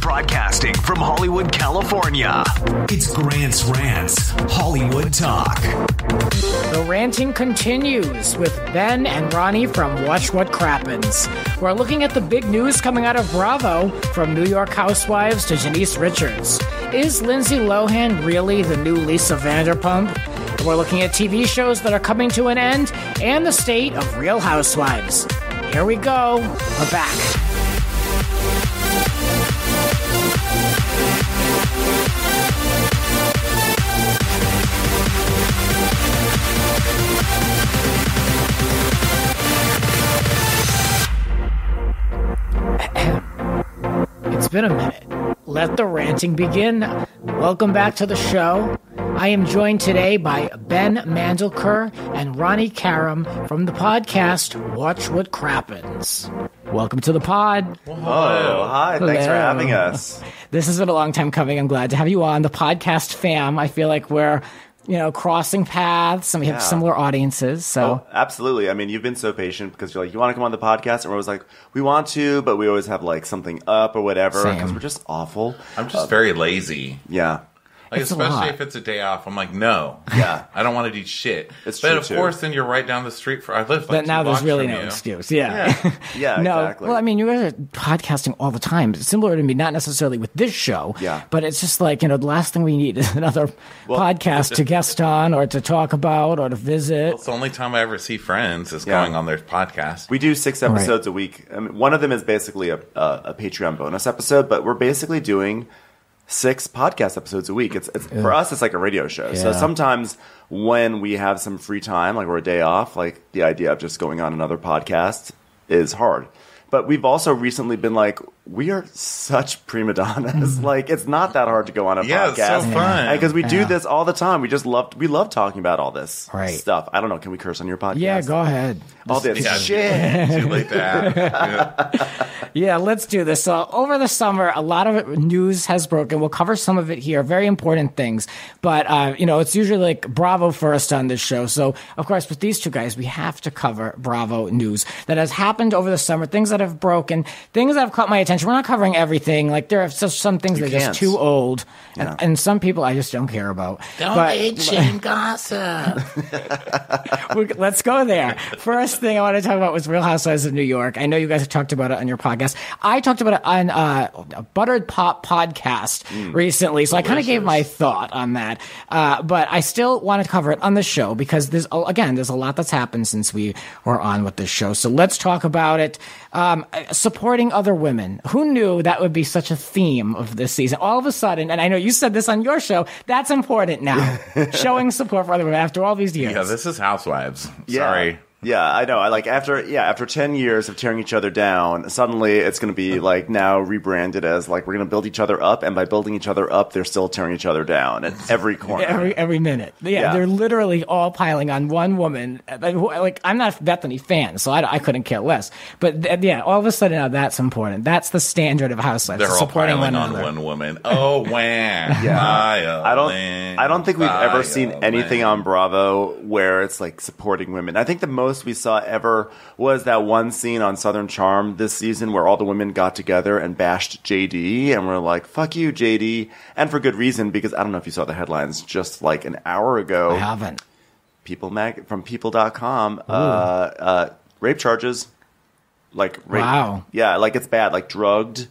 Broadcasting from Hollywood, California. It's grants-rants, Hollywood Talk. The ranting continues with Ben and Ronnie from Watch What Crappens. We're looking at the big news coming out of Bravo, from New York Housewives to Denise Richards. Is Lindsay Lohan really the new Lisa Vanderpump? We're looking at TV shows that are coming to an end and the state of Real Housewives. Here we go. We're back. It's been a minute. Let the ranting begin. Welcome back to the show. I am joined today by Ben Mandelker and Ronnie Karam from the podcast Watch What Crappens. Welcome to the pod. Whoa, hi. Hello. Thanks for having us. This has been a long time coming. I'm glad to have you on. The podcast fam, I feel like we're, crossing paths and we have similar audiences. So absolutely. I mean, you've been so patient because you're like, you want to come on the podcast? And we're always like, we want to, but we always have like something up or whatever because we're just awful. I'm just very lazy. Yeah. Like, especially if it's a day off, I'm like, no. Yeah. I don't want to do shit. It's but true, of course, then you're right down the street I live like but now there's really from no you. excuse. Yeah. Yeah, No, exactly. well, I mean, you guys are podcasting all the time. It's similar to me, not necessarily with this show. Yeah. But it's just like, the last thing we need is another podcast to guest on or to talk about or to visit. It's the only time I ever see friends is going on their podcast. We do 6 episodes a week. I mean, one of them is basically a Patreon bonus episode, but we're basically doing 6 podcast episodes a week. It's for us, it's like a radio show. So sometimes when we have some free time, like we're a day off, like the idea of just going on another podcast is hard. But we've also recently been like, we are such prima donnas. Like, it's not that hard to go on a podcast. Yeah, it's so fun. Because we do this all the time. We love talking about all this stuff. I don't know. Can we curse on your podcast? Yeah, go ahead. All this shit. Too late to ask. Yeah, let's do this. So over the summer, a lot of news has broken. We'll cover some of it here, very important things. But, it's usually like Bravo first on this show. So, of course, with these two guys, we have to cover Bravo news that has happened over the summer, things that have broken, things that have caught my attention. We're not covering everything. Like, there are some things that are just too old. And some people I just don't care about. Don't shame gossip. Let's go there. First thing I want to talk about was Real Housewives of New York. I know you guys have talked about it on your podcast. I talked about it on a Buttered Pop podcast recently, so I kind of gave my thought on that. But I still want to cover it on the show because there's a lot that's happened since we were on with this show. So let's talk about it. Supporting other women. Who knew that would be such a theme of this season? All of a sudden, and I know you said this on your show, that's important now. Showing support for other women after all these years. Yeah, this is Housewives. Yeah. Sorry. Yeah, I know. After 10 years of tearing each other down, suddenly it's going to be like now rebranded as like we're going to build each other up, and by building each other up, they're still tearing each other down at every corner. Every minute. Yeah, they're literally all piling on one woman. Like, I'm not a Bethany fan, so I couldn't care less. But all of a sudden now that's important. That's the standard of Housewives. They're all supporting piling one on another. one woman. Oh, wham. Yeah. I don't think we've ever seen anything on Bravo where it's like supporting women. I think the most we saw ever was that one scene on Southern Charm this season where all the women got together and bashed JD, and we're like, fuck you, JD. And for good reason, because I don't know if you saw the headlines just like an hour ago. I haven't. From people.com, rape charges. Like rape. Wow. Yeah, like it's bad. Like drugged,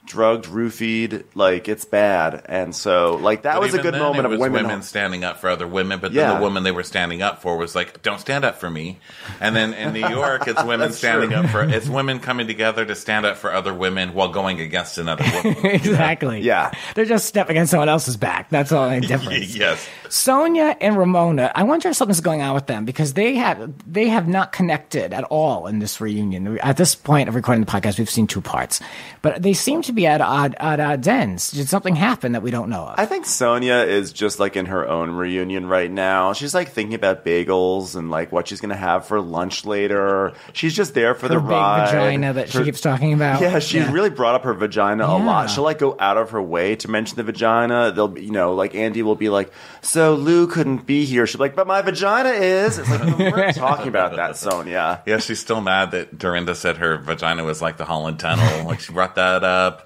roofied, like it's bad. And so like that was a good moment of women standing up for other women, but then the woman they were standing up for was like, don't stand up for me. And then in New York, it's women it's women coming together to stand up for other women while going against another woman. Exactly. Yeah. They're just stepping on someone else's back. That's all the difference. Yes. Sonia and Ramona, I wonder if something's going on with them because they have not connected at all in this reunion. At this point of recording the podcast, we've seen 2 parts, but they seem to be at odd ends. Did something happen that we don't know of? I think Sonia is just like in her own reunion right now. She's like thinking about bagels and like what she's going to have for lunch later. She's just there for the ride. Big vagina that she keeps talking about. Yeah, she's really brought up her vagina a lot. She'll like go out of her way to mention the vagina. They'll be, like Andy will be like, so Lou couldn't be here. She'll be like, but my vagina is. It's like, we're talking about that, Sonia. Yeah, she's still mad that Dorinda said her vagina was like the Holland Tunnel. Like she brought that up.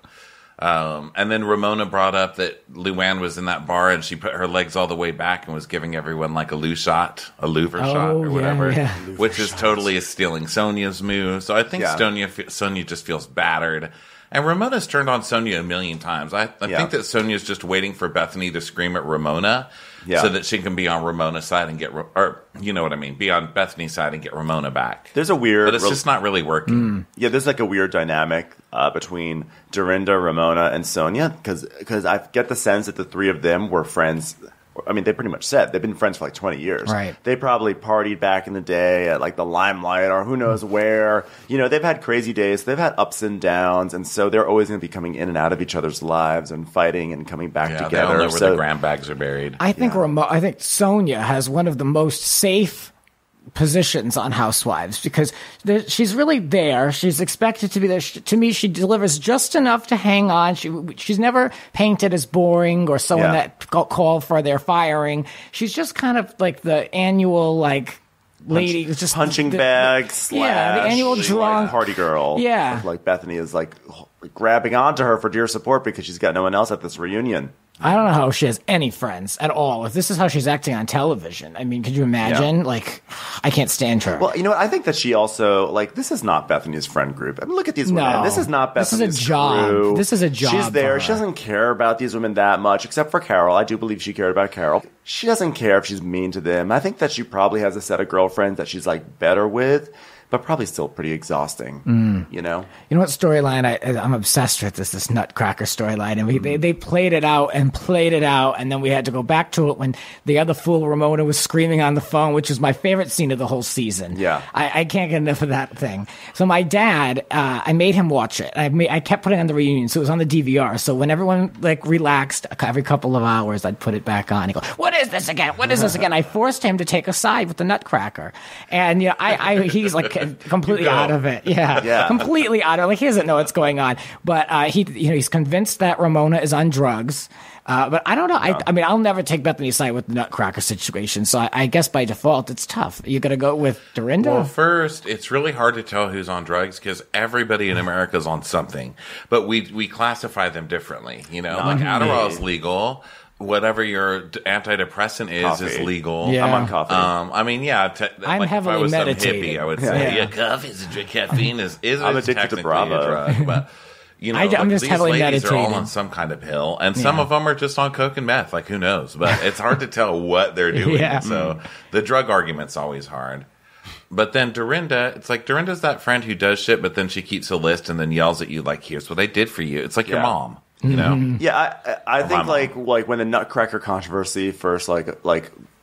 And then Ramona brought up that Luann was in that bar and she put her legs all the way back and was giving everyone like a Louvre shot or whatever, which is totally stealing Sonya's move. So I think Sonya just feels battered. And Ramona's turned on Sonya a million times. I think that Sonya's just waiting for Bethany to scream at Ramona so that she can be on Ramona's side and get, or you know what I mean, be on Bethany's side and get Ramona back. There's a weird... But it's just not really working. Yeah, there's like a weird dynamic between Dorinda, Ramona, and Sonya, because I get the sense that the three of them were friends... I mean, they pretty much said they've been friends for like 20 years. Right. They probably partied back in the day at like the Limelight or who knows where. You know, they've had crazy days. They've had ups and downs. And so they're always going to be coming in and out of each other's lives and fighting and coming back together. They all know where the gram bags are buried. I think I think Sonya has one of the most safe positions on Housewives because she's really there. She's expected to be there. To me, she delivers just enough to hang on. She's never painted as boring or someone that called for their firing. She's just kind of like the annual lady, just punching bag slash the annual drunk party girl. Yeah, like Bethany is like grabbing onto her for dear support because she's got no one else at this reunion. I don't know how she has any friends at all. If this is how she's acting on television, I mean, could you imagine? Yeah. Like, I can't stand her. Well, you know what? I think that she also, this is not Bethany's friend group. I mean, look at these women. This is not Bethany's This is a job. crew. This is a job. She's there. She doesn't care about these women that much, except for Carol. I do believe she cared about Carol. She doesn't care if she's mean to them. I think that she probably has a set of girlfriends that she's, better with. But probably still pretty exhausting, you know? You know what storyline I'm obsessed with this Nutcracker storyline. And they played it out, and then we had to go back to it when the other fool, Ramona, was screaming on the phone, which is my favorite scene of the whole season. Yeah. I can't get enough of that thing. So my dad, I made him watch it. I kept putting it on the reunion, so it was on the DVR. So when everyone, relaxed, every couple of hours, I'd put it back on. He'd go, what is this again? What is this again? I forced him to take a side with the Nutcracker. And, he's completely out of it. Yeah. Completely out of it. He doesn't know what's going on. But he's convinced that Ramona is on drugs. But I don't know. I mean, I'll never take Bethany's side with the Nutcracker situation. So I guess by default, it's tough. You got to go with Dorinda? Well, first, it's really hard to tell who's on drugs because everybody in America is on something. But we classify them differently. Adderall's legal. Whatever your antidepressant is legal. Yeah. I'm on coffee. I'm heavily if I was meditating. Some hippie, I would say, coffee is caffeine is I'm addicted to Bravo. A drug. But, I'm just these heavily ladies meditating. are all on some kind of pill, and some of them are just on coke and meth. Who knows? But it's hard to tell what they're doing. So the drug argument's always hard. But then Dorinda, it's like Dorinda's that friend who does shit, but then she keeps a list and then yells at you here's what I did for you. It's like your mom. You know? Yeah, I think like when the Nutcracker controversy first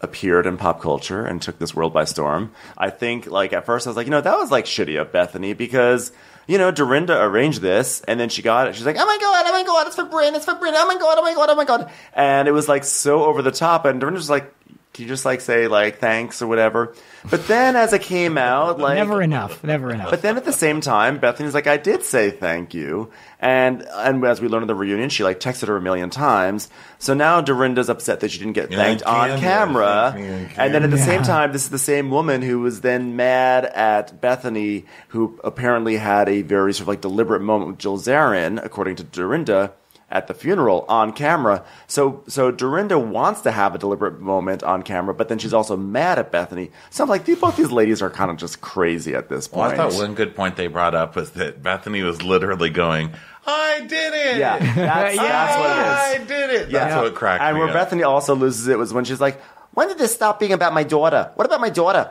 appeared in pop culture and took this world by storm, I think at first I was like, that was shitty of Bethany because Dorinda arranged this and then she got it. She's like, oh my god, it's for Bryn, oh my god. And it was so over the top and Dorinda was like, can you just say thanks or whatever? But then as it came out, never enough. But then at the same time, Bethany's like, I did say thank you. And as we learned in the reunion, she texted her a million times. So now Dorinda's upset that she didn't get thanked on camera. And then at the same time, this is the same woman who was then mad at Bethany, who apparently had a very sort of deliberate moment with Jill Zarin, according to Dorinda, at the funeral on camera. So Dorinda wants to have a deliberate moment on camera, but then she's also mad at Bethany. So I'm like, both these ladies are kind of just crazy at this point. Well, I thought one good point they brought up was that Bethany was literally going, I did it! Yeah, that's what it is. I did it! That's what cracked me And where up. Bethany also loses it was when she's like, when did this stop being about my daughter? What about my daughter?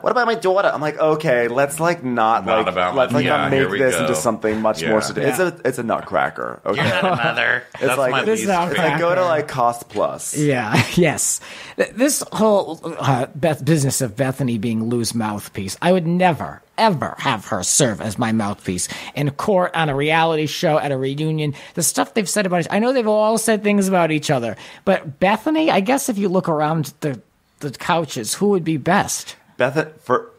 I'm like, okay, let's not not make this into something much more serious. It's a Nutcracker. Okay? You're not a mother. It's my least favorite. Go to Cost Plus. Yeah. Yes. This whole business of Bethany being Lou's mouthpiece, I would never, ever have her serve as my mouthpiece in court, on a reality show, at a reunion. The stuff they've said about each I know they've all said things about each other, but Bethany, I guess if you look around the couches, who would be best? For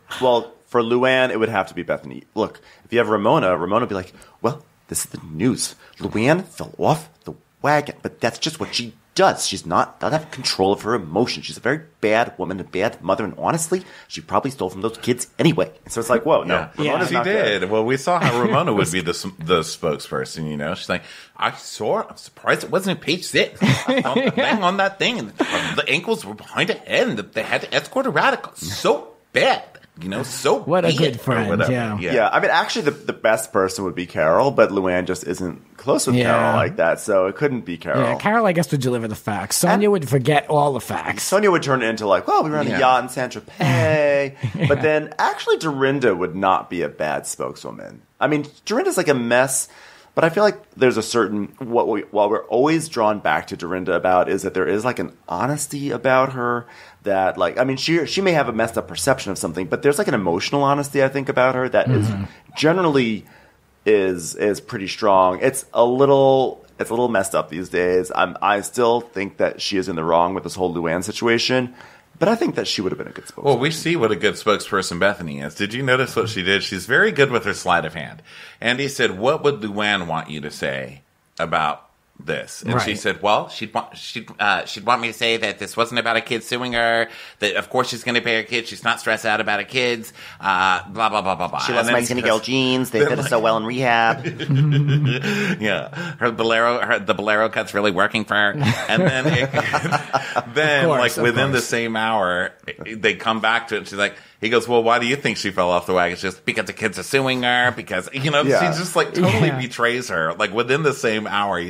Luann, it would have to be Bethany. Look, if you have Ramona would be like, well, this is the news. Luann fell off the wagon, but that's just what she does. She's not doesn't have control of her emotions. She's a very bad woman, a bad mother, and honestly, she probably stole from those kids anyway. And so it's like, whoa, no, Ramona's she not did. good. Well, we saw how Ramona would be the spokesperson. You know, she's like, I'm surprised it wasn't page 6. I saw the thing on that thing, and the ankles were behind the head, and they had to escort a radical. So bad. You know, so what a good friend, yeah. I mean, actually, the best person would be Carol, but Luann just isn't close with Carol like that, so it couldn't be Carol. Yeah, Carol, I guess, would deliver the facts. Sonia would forget all the facts. Sonia would turn it into like, well, we were on the yacht in Saint-Tropez. But then, actually, Dorinda would not be a bad spokeswoman. I mean, Dorinda's like a mess, but I feel like there's a certain, while we're always drawn back to Dorinda about is that there is like an honesty about her that, like, I mean, she may have a messed up perception of something, but there's like an emotional honesty, I think, about her that is generally is pretty strong. It's a little messed up these days. I still think that she is in the wrong with this whole Luann situation, but I think that she would have been a good spokesperson. Well, we see what a good spokesperson Bethany is. Did you notice what she did? She's very good with her sleight of hand. And he said, what would Luann want you to say about this? And she said, well, she'd want me to say that this wasn't about a kid suing her, that of course she's going to pay her kids, she's not stressed out about her kids, blah, blah, blah, blah, blah. She loves my skinny girl jeans, they fit us so well in rehab. Yeah. The bolero cut's really working for her. And then, within the same hour, they come back to it, and she's like, he goes, well, why do you think she fell off the wagon? It's just because the kids are suing her, because, she just like totally betrays her, like within the same hour,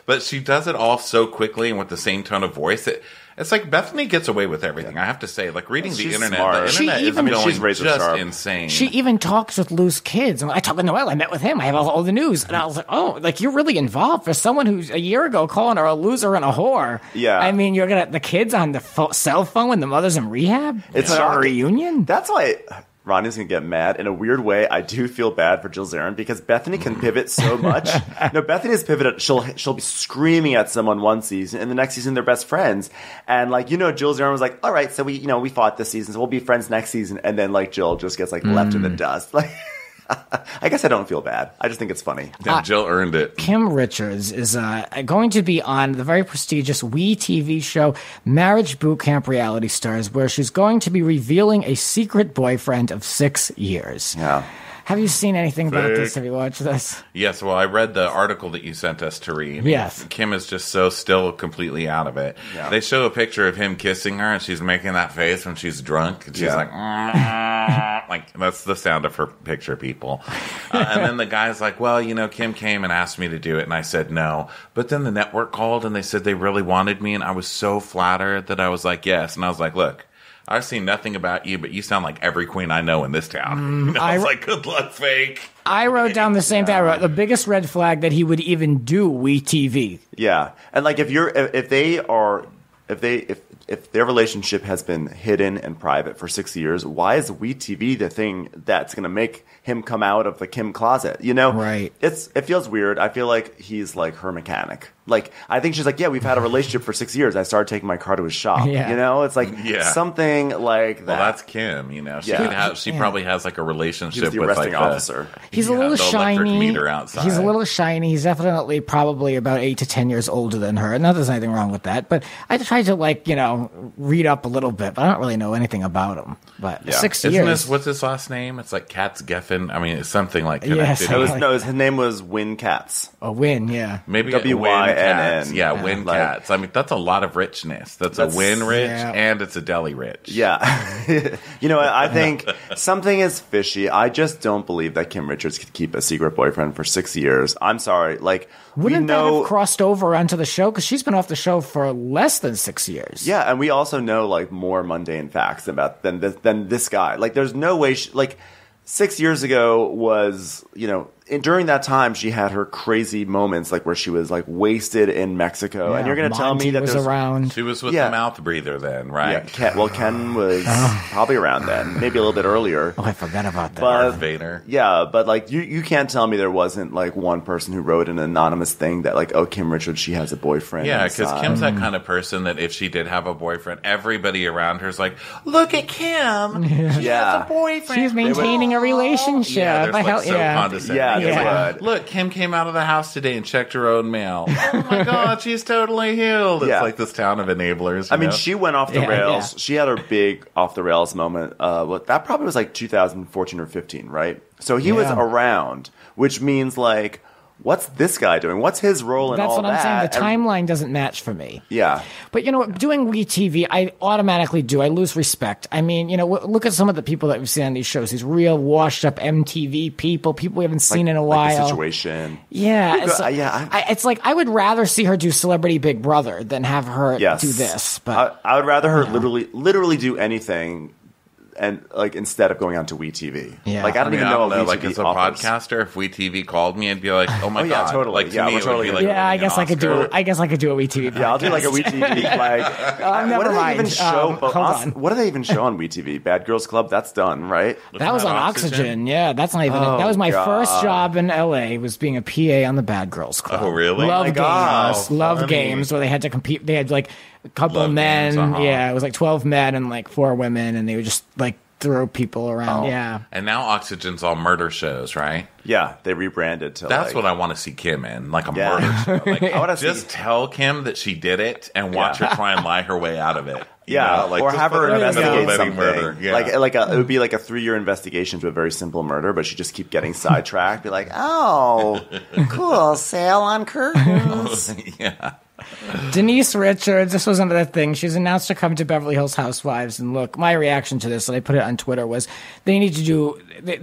but she does it all so quickly and with the same tone of voice. It's like Bethany gets away with everything. I have to say, like reading the internet, smart. The internet is going just sharp. insane. She even talks with loose kids. I talk with Noel. I met with him. I have all the news. And I was like, oh, like you're really involved for someone who's a year ago calling her a loser and a whore. Yeah. I mean, you're going to, the kids on the cell phone when the mother's in rehab? It's a reunion? That's why Ronnie's going to get mad. In a weird way, I do feel bad for Jill Zarin because Bethany can pivot so much. No, Bethany's pivoted. She'll be screaming at someone one season, and the next season they're best friends. And Jill Zarin was like, all right, so we fought this season, so we'll be friends next season. And then Jill just gets left in the dust. I guess I don't feel bad. I just think it's funny. Yeah, Jill earned it. Kim Richards is going to be on the very prestigious WE TV show Marriage Boot Camp Reality Stars, where she's going to be revealing a secret boyfriend of 6 years. Yeah. Have you seen anything about this? Have you watched this? Yes, well, I read the article that you sent us to read. Yes. Kim is just so still completely out of it. Yeah. They show a picture of him kissing her, and she's making that face when she's drunk. And she's like that's the sound of her picture, people. And then the guy's like, well, Kim came and asked me to do it, and I said no. But then the network called, and they said they really wanted me, and I was so flattered that I was like, yes. And I was like, look, I've seen nothing about you, but you sound like every queen I know in this town. I was like, good luck, fake. I wrote down the same thing. I wrote the biggest red flag that he would even do WE TV. Yeah, and if their relationship has been hidden and private for 6 years, why is WE TV the thing that's going to make him come out of the Kim closet? Right? It feels weird. I feel like he's like her mechanic. I think she's like, yeah, we've had a relationship for 6 years. I started taking my car to his shop. Yeah. It's like something like that. Well, that's Kim. She probably has like a relationship with the with arresting officer. He's a little shiny. Meter outside. He's a little shiny. He's definitely probably about 8 to 10 years older than her. Not that there's anything wrong with that. But I tried to read up a little bit, but I don't really know anything about him. But 6 years. What's his last name? It's like Katz Geffen. I mean, it's something like yes, his name was Wynn Katz. Oh, Wynn, yeah. Maybe WYNN. Yeah, Wynn Katz. I mean, that's a lot of richness. That's a Wynn rich and it's a deli rich. Yeah. I think something is fishy. I just don't believe that Kim Richards could keep a secret boyfriend for 6 years. I'm sorry. Wouldn't that have crossed over onto the show? Because she's been off the show for less than 6 years. Yeah, and we also know more mundane facts than this guy. There's no way 6 years ago was, during that time, she had her crazy moments, where she was wasted in Mexico, and you're going to tell me that was around. She was with the mouth breather then, right? Yeah, Ken was probably around then, maybe a little bit earlier. Oh, I forgot about that. Darth Vader. Yeah, but you can't tell me there wasn't one person who wrote an anonymous thing that Kim Richards, she has a boyfriend. Yeah, because Kim's that kind of person that if she did have a boyfriend, everybody around her's like, look at Kim, she has a boyfriend. She's maintaining a relationship. Yeah, they're so condescending. Yeah, Look, Kim came out of the house today and checked her own mail. Oh my God, she's totally healed. It's like this town of enablers. I mean, she went off the rails. She had her big off the rails moment. That probably was like 2014 or 15, right? So he was around, which means like, what's this guy doing? What's his role in all that? That's what I'm saying. The timeline doesn't match for me. Yeah. But, doing WeTV, I automatically do. I lose respect. I mean, look at some of the people that we've seen on these shows. These real washed-up MTV people we haven't seen in a while. The Situation. Yeah. It's like I would rather see her do Celebrity Big Brother than have her do this. But I would rather her literally do anything. And instead of going on to WeTV, I don't even know. Like as a podcaster, if WeTV called me, I'd be like, "Oh my God!" Totally. Like we're totally like, I guess I could do. I guess I could do a WeTV. Yeah, I'll do like a WeTV. Never mind. Even show? Hold on. What do they even show on WeTV? Bad Girls Club. That's done, right? That was on Oxygen. Yeah, that's not even. That was my first job in LA. Was being a PA on the Bad Girls Club. Oh, really? Love games where they had to compete. They had like a couple of men. Yeah, it was like 12 men and like 4 women, and they would just like throw people around. Yeah. And now Oxygen's all murder shows, right? Yeah, they rebranded to That's what I want to see Kim in, like a murder show. Like, I want to just tell Kim that she did it and watch her try and lie her way out of it. Or have her investigate something. Murder. Yeah. It would be like a 3-year investigation to a very simple murder, but she just keep getting sidetracked. Be like, oh, cool, sale on curtains. Yeah. Denise Richards, this was another thing. She's announced to come to Beverly Hills Housewives. And look, my reaction to this, and I put it on Twitter, was they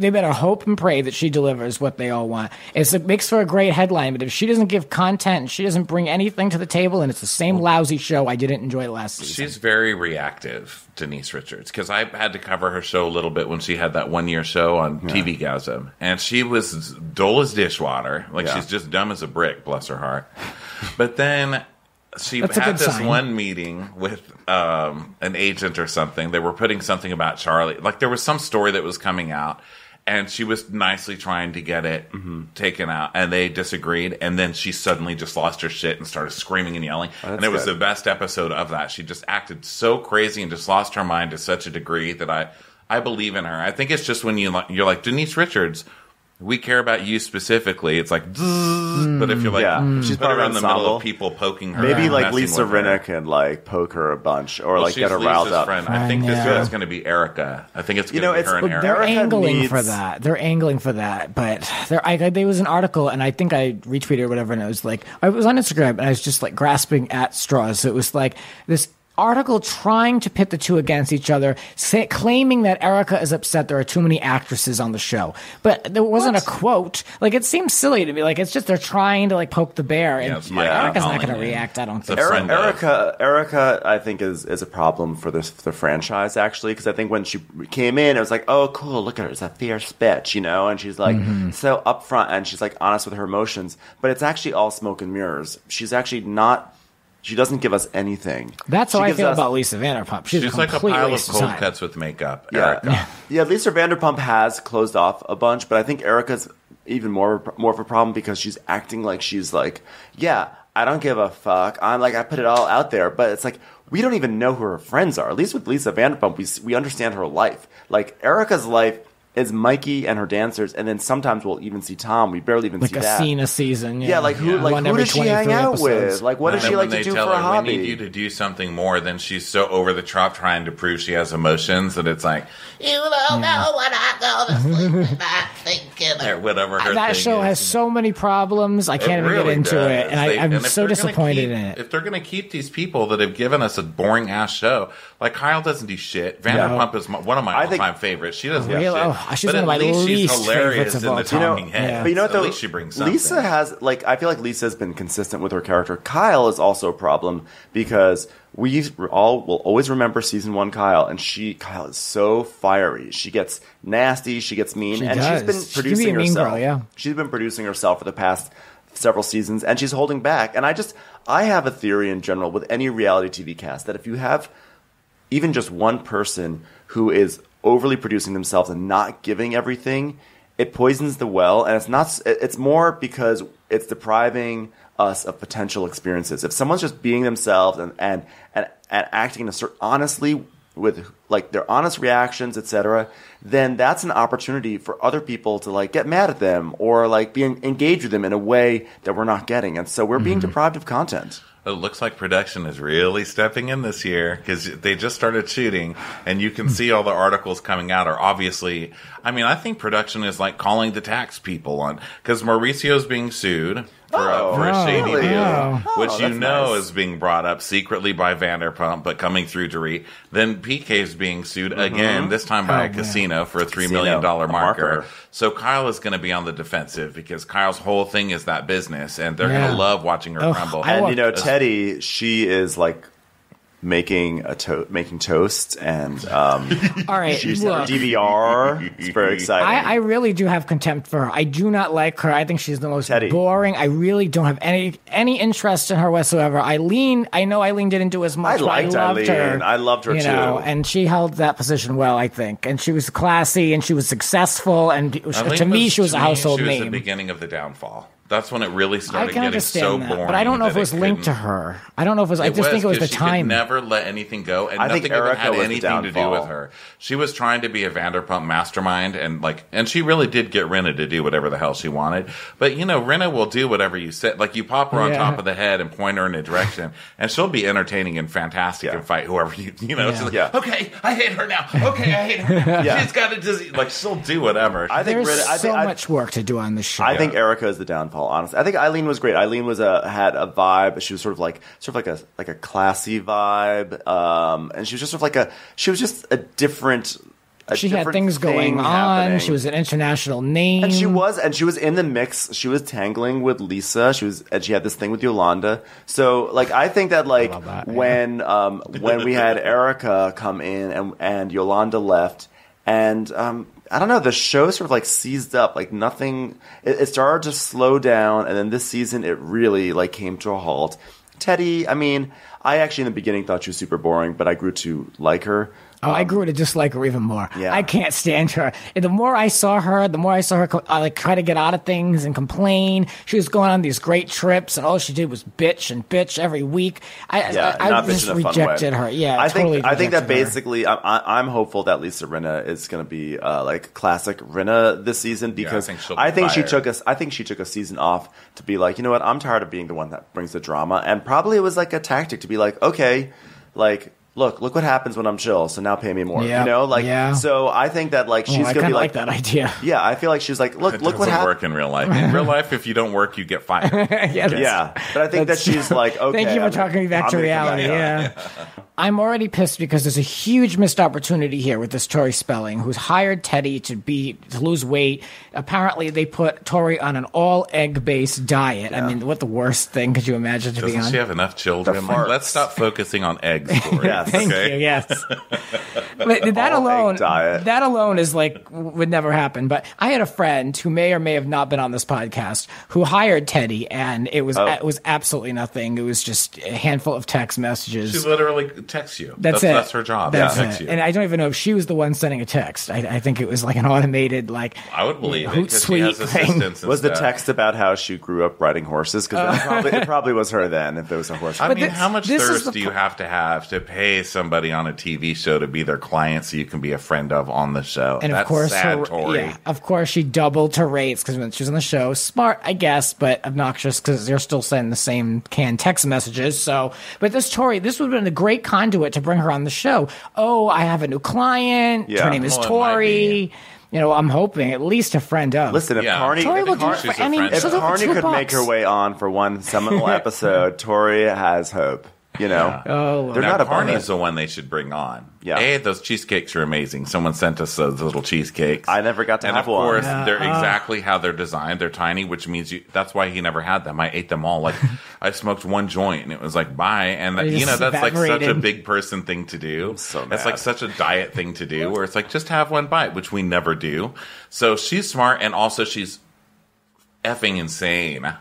better hope and pray that she delivers what they all want. It makes for a great headline, but if she doesn't give content and she doesn't bring anything to the table and it's the same lousy show I didn't enjoy last season. She's very reactive, Denise Richards, because I had to cover her show a little bit when she had that 1-year show on TV Gasm. And she was dull as dishwater. She's just dumb as a brick, bless her heart. But then she had this one meeting with an agent or something. They were putting something about Charlie. Like there was some story that was coming out, and she was nicely trying to get it taken out, and they disagreed. And then she suddenly just lost her shit and started screaming and yelling. And it was the best episode of that. She just acted so crazy and just lost her mind to such a degree that I believe in her. I think it's just when you're like, Denise Richards, we care about you specifically. It's like, but if you're like, she's put her in the middle of people poking her, maybe like Lisa Rinna can like poke her a bunch or get her riled up. Friend. I think this is going to be Erica. I think it's going to be her and Erica. They're angling for that. They're angling for that. But there was an article, and I think I retweeted or whatever, and it was like, I was on Instagram, and I was just like grasping at straws. So it was like this article trying to pit the two against each other, claiming that Erica is upset there are too many actresses on the show. But there wasn't a quote. Like, it seems silly to me. Like, it's just they're trying to, like, poke the bear. And Erica's not going to react, I don't think. Erica, I think, is a problem for the franchise, actually, because I think when she came in, it was like, oh, cool, look at her. It's a fierce bitch, And she's, like, so upfront, and she's, like, honest with her emotions. But it's actually all smoke and mirrors. She's actually not... She doesn't give us anything. That's how I feel about Lisa Vanderpump. She's like a pile of cold cuts with makeup. Erica. Yeah, Lisa Vanderpump has closed off a bunch, but I think Erica's even more of a problem because she's acting like she's like, yeah, I don't give a fuck. I'm like, I put it all out there, but it's like we don't even know who her friends are. At least with Lisa Vanderpump, we understand her life. Like Erica's life is Mikey and her dancers, and then sometimes we'll even see Tom. We barely even see that. Like a scene a season. Yeah, who does she hang out with? Like, what does she like to do for a hobby? We need you to do something more. Then she's so over the top trying to prove she has emotions that it's like, you don't know what I go to sleep not thinking, or whatever her that thing show is. has so many problems. I can't even get into it, and I'm so disappointed in it. If they're going to keep these people that have given us a boring ass show, like Kyle doesn't do shit. Vanderpump is one of my all-time favorites. She doesn't do shit. She's one of my least hilarious in the talking head. Yeah. But you know what, though? At least she brings something. Lisa has, I feel like Lisa's been consistent with her character. Kyle is also a problem because we all will always remember season 1 Kyle, and Kyle is so fiery. She gets nasty, she gets mean, she's been producing herself. She's been producing herself for the past several seasons, and she's holding back. And I have a theory in general with any reality TV cast that if you have even just one person who is overly producing themselves and not giving everything, it poisons the well, and it's more because it's depriving us of potential experiences. If someone's just being themselves and acting honestly with like their honest reactions, etc., then that's an opportunity for other people to like get mad at them or like be engaged with them in a way that we're not getting. And so we're being deprived of content. It looks like production is really stepping in this year because they just started shooting, and you can see all the articles coming out are obviously. I mean, I think production is like calling the tax people on because Mauricio's being sued for a shady deal, which is being brought up secretly by Vanderpump, but coming through Dorit. Then PK's being sued again, this time by a casino for a $3 million marker. So Kyle is going to be on the defensive because Kyle's whole thing is that business, and they're going to love watching her crumble. And Teddy, she is like making toast, and all right, she's DVR. It's very exciting. I really do have contempt for her. I do not like her. I think she's the most boring. I really don't have any interest in her whatsoever. I know Eileen didn't do as much. I loved her. I loved her too. And she held that position well, I think. And she was classy and she was successful. And to me, she was a household name. She was the beginning of the downfall. That's when it really started getting so boring. But I don't know if it was linked to her. I don't know if it was. I just think it was the time. She could never let anything go, and nothing even had anything to do with her. She was trying to be a Vanderpump mastermind, and she really did get Rinna to do whatever the hell she wanted. But Rinna will do whatever you say. Like you pop her on top of the head and point her in a direction, and she'll be entertaining and fantastic and fight whoever She's like, okay, I hate her now. Okay, I hate her. She's got a disease. Like she'll do whatever. There's so much work to do on this show. I think Erica is the downfall. Honestly, I think Eileen was great. Eileen was had a vibe. She was sort of like a classy vibe, and she was just a different. She had things going on. Happening. She was an international name, and she was in the mix. She was tangling with Lisa. And she had this thing with Yolanda. So, like, I think that when we had Erica come in and Yolanda left, and I don't know, the show sort of like seized up, like nothing. It started to slow down, and then this season it really like came to a halt. Teddy, I mean, I actually in the beginning thought she was super boring, but I grew to like her. I grew to dislike her even more. Yeah. I can't stand her. And the more I saw her like try to get out of things and complain. She was going on these great trips, and all she did was bitch every week. I just rejected her. Yeah, I think that basically, I'm hopeful that Lisa Rinna is going to be like classic Rinna this season because I think she took a season off to be like, you know what, I'm tired of being the one that brings the drama, and probably it was like a tactic to be like, okay, like. Look what happens when I'm chill, so now pay me more. Yeah. So I think that like she's gonna be like that idea. Yeah, I feel like she's like, look what happens. Work in real life. In real life, if you don't work, you get fired. But I think that she's like, okay. Thank you for talking me back to reality. Yeah. I'm already pissed because there's a huge missed opportunity here with this Tori Spelling, who's hired Teddy to lose weight. Apparently, they put Tori on an all egg based diet. Yeah. I mean, what the worst thing could you imagine to be on? Doesn't she have enough children? Like, let's stop focusing on eggs, Tori. Thank you. Yes. But that alone is like would never happen. But I had a friend who may or may have not been on this podcast who hired Teddy, and it was absolutely nothing. It was just a handful of text messages. She literally texts you. That's her job. That's it. And I don't even know if she was the one sending a text. I think it was like an automated I would believe it because she has assistants. Was the text about how she grew up riding horses? Because it probably was her then. If there was a horse. I mean, how much thirst do you have to pay somebody on a TV show to be their client so you can be a friend of on the show? And that's of course, sad, Tori. Yeah, of course, she doubled her rates because when she was on the show, smart, I guess, but obnoxious because they're still sending the same canned text messages. So, but this Tori, this would have been a great conduit to bring her on the show. Oh, I have a new client. Yeah. Her name is Tori. You know, I'm hoping at least a friend of. Listen, if Carney could make her way on for one seminal episode, Tori has hope. You know, they're not. Carney's the one they should bring on. Yeah, those cheesecakes are amazing. Someone sent us those little cheesecakes. I never got to have one. And of course, they're exactly how they're designed. They're tiny, which means that's why he never had them. I ate them all. Like I smoked one joint, and it was like bye. And that's like such a big person thing to do. That's like such a diet thing to do, where it's like just have one bite, which we never do. So she's smart, and also she's effing insane.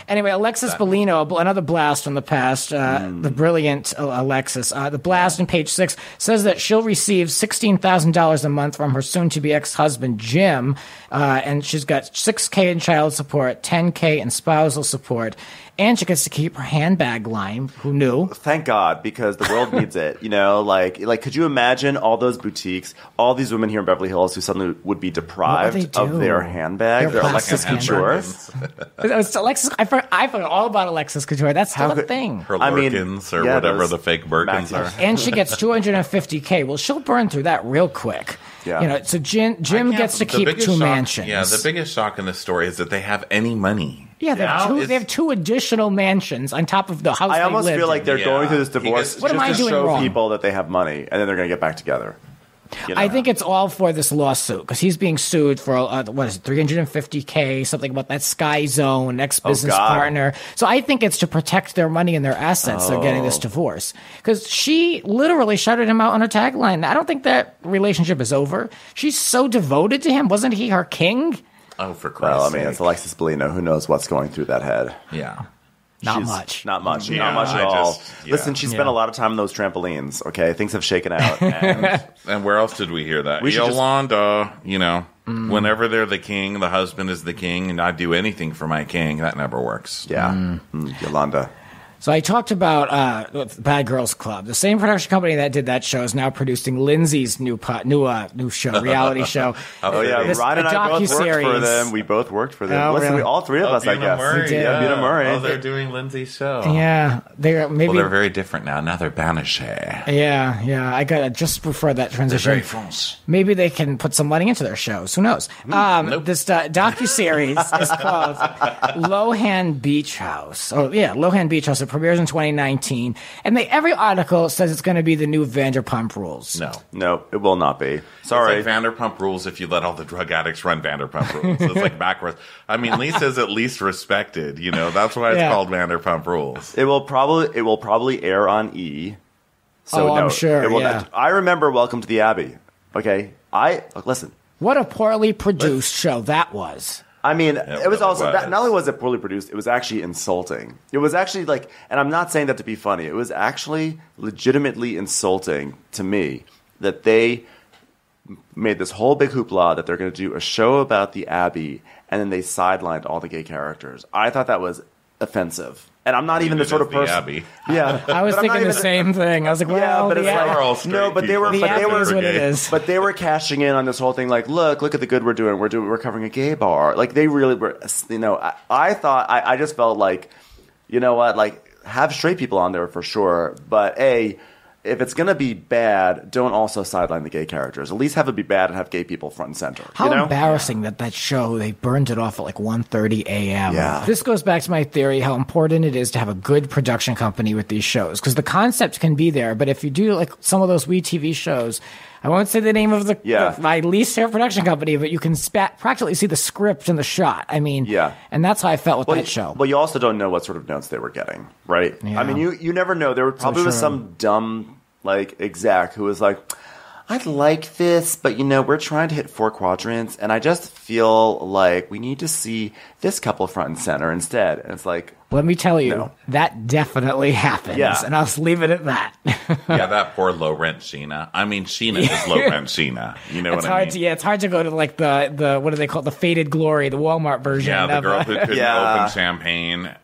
Anyway, Alexis Bellino, another blast from the past, the brilliant Alexis. The blast in page 6 says that she'll receive $16,000 a month from her soon-to-be ex-husband, Jim, and she's got $6K in child support, $10K in spousal support. and she gets to keep her handbag line. Who knew? Thank God, because the world needs it. You know, like could you imagine all those boutiques, all these women here in Beverly Hills who suddenly would be deprived of their handbag, their Alexis Couture? I forgot all about Alexis Couture. That's still a thing. Her Lurkins or whatever the fake Birkins are. And she gets $250K. Well, she'll burn through that real quick. Yeah. You know, so Jim gets to keep two mansions. Yeah, the biggest shock in this story is that they have any money. Yeah, they have two additional mansions on top of the house. I almost feel like in. they're going through this divorce what am I just to doing show wrong? people that they have money, and then they're going to get back together. You know? I think it's all for this lawsuit because he's being sued for what is it, $350K, something about that Sky Zone ex-business partner. So I think it's to protect their money and their assets. They're getting this divorce because she literally shouted him out on her tagline. I don't think that relationship is over. She's so devoted to him. Wasn't he her king? Oh, for Christ's sake. It's Alexis Bellino. Who knows what's going through that head? Yeah. Not much at all. Listen, she spent a lot of time on those trampolines. Okay, things have shaken out. And where else did we hear that? Yolanda, whenever they're the king, the husband is the king, and I'd do anything for my king. That never works. Yeah, Yolanda. So I talked about Bad Girls Club. The same production company that did that show is now producing Lindsay's new show, reality show. Ryan and I both worked for them. We both worked for them. Listen, all three of us, I guess. Buna Murray. Oh, they're doing Lindsay's show. Yeah, they're very different now. Now they're banished. Yeah. I got just before that transition. They're very France. Maybe they can put some money into their shows. Who knows? Nope. This docuseries is called Lohan Beach House. Lohan Beach House. It premieres in 2019, and every article says it's going to be the new Vanderpump Rules. No, it will not be. Sorry. It's like Vanderpump Rules if you let all the drug addicts run Vanderpump Rules. It's like backwards. I mean, Lisa's at least respected. That's why it's called Vanderpump Rules. It will probably air on E. So I'm sure. I remember Welcome to the Abbey. Okay, listen. What a poorly produced show that was. I mean, it was also not only was it poorly produced, it was actually insulting. It was actually and I'm not saying that to be funny. It was actually legitimately insulting to me that they made this whole big hoopla that they're going to do a show about the Abbey, and then they sidelined all the gay characters. I thought that was offensive. And I'm not even the sort of person. Abbey. Yeah, I was thinking the same thing. I was like, well, but it's But they were cashing in on this whole thing. Like, look at the good we're doing. We're covering a gay bar. Like, they really were. I just felt like, you know what? Like, have straight people on there for sure. But if it's going to be bad, don't also sideline the gay characters. At least have it be bad and have gay people front and center. How embarrassing that show, they burned it off at 1:30 a.m. Yeah. This goes back to my theory how important it is to have a good production company with these shows. Because the concept can be there, but if you do some of those WeTV shows, I won't say the name of my least favorite production company, but you can practically see the script and the shot. I mean, and that's how I felt with that show. Well, you also don't know what sort of notes they were getting, right? Yeah. I mean, you never know. There probably was some dumb exec who was like, I like this, but we're trying to hit 4 quadrants, and I just feel like we need to see this couple front and center instead. And it's like, let me tell you, that definitely happens, and I'll just leave it at that. That poor low-rent Sheena. I mean, Sheena is low-rent Sheena. You know what I mean? It's hard to go to the what do they call it? The Faded Glory, the Walmart version. Yeah, the girl who couldn't open champagne,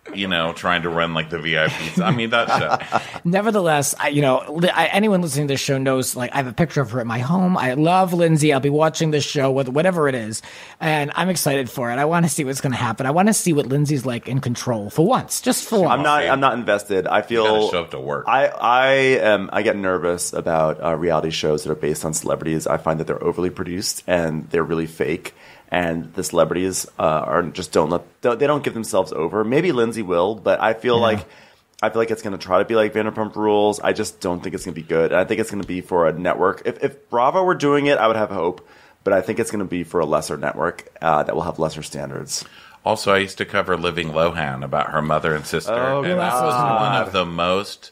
trying to run the VIPs. I mean, that shit. Nevertheless, anyone listening to this show knows, I have a picture of her at my home. I love Lindsay. I'll be watching this show, whatever it is, and I'm excited for it. I want to see what's going to happen. I want to see what Lindsay's like in control for once, just for once. I'm not invested. I feel you gotta show up to work. I get nervous about reality shows that are based on celebrities. I find that they're overly produced and they're really fake. And the celebrities they don't give themselves over. Maybe Lindsay will, but I feel like it's going to try to be like Vanderpump Rules. I just don't think it's going to be good. I think it's going to be for a network. If Bravo were doing it, I would have hope. But I think it's going to be for a lesser network that will have lesser standards. Also, I used to cover Living Lohan about her mother and sister. Oh, and that was one of the most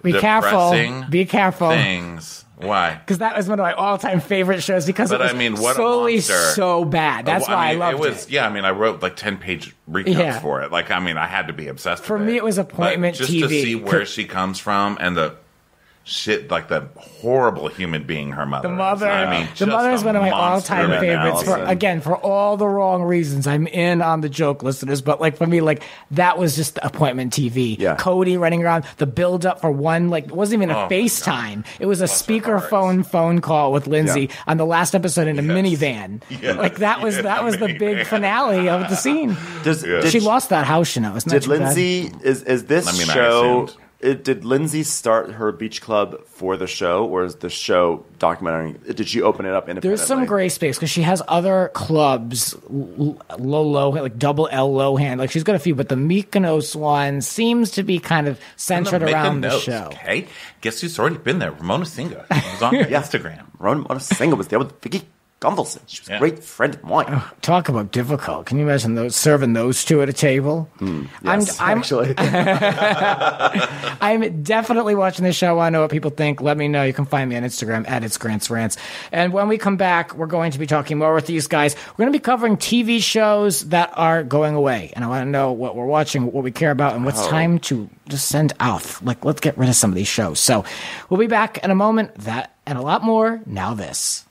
depressing things. Why? Because that was one of my all-time favorite shows because it was so bad. That's why I loved it. Yeah, I wrote 10-page recaps for it. I had to be obsessed with it. For me, it was appointment just TV. Just to see where she comes from and shit, like the horrible human being her mother. The mother. I mean, the mother is one of my all-time favorites. For all the wrong reasons. I'm in on the joke, listeners. But like for me, like that was just appointment TV. Yeah. Cody running around. The build-up for one, like it wasn't even a FaceTime. It was a speakerphone phone call with Lindsay on the last episode in a minivan. Yes. Like that was the big finale of the scene. She lost that house, you know. Did Lindsay is this show? Did Lindsay start her beach club for the show, or is the show documentary? Did she open it up independently? There's some gray space because she has other clubs, like Double L Lohan. Like she's got a few, but the Mykonos one seems to be kind of centered around the show. Okay, guess who's already been there? Ramona Singa. It was on her Instagram. Ramona Singa was there with Vicky Gunvalson. She was a great friend of mine. Oh, talk about difficult. Can you imagine serving those two at a table? Yes, actually. I'm definitely watching this show. I want to know what people think. Let me know. You can find me on Instagram at It's Grants Rants. And when we come back, we're going to be talking more with these guys. We're going to be covering TV shows that are going away. And I want to know what we're watching, what we care about, and what's time to just send off. Like, let's get rid of some of these shows. So we'll be back in a moment. That and a lot more. Now this.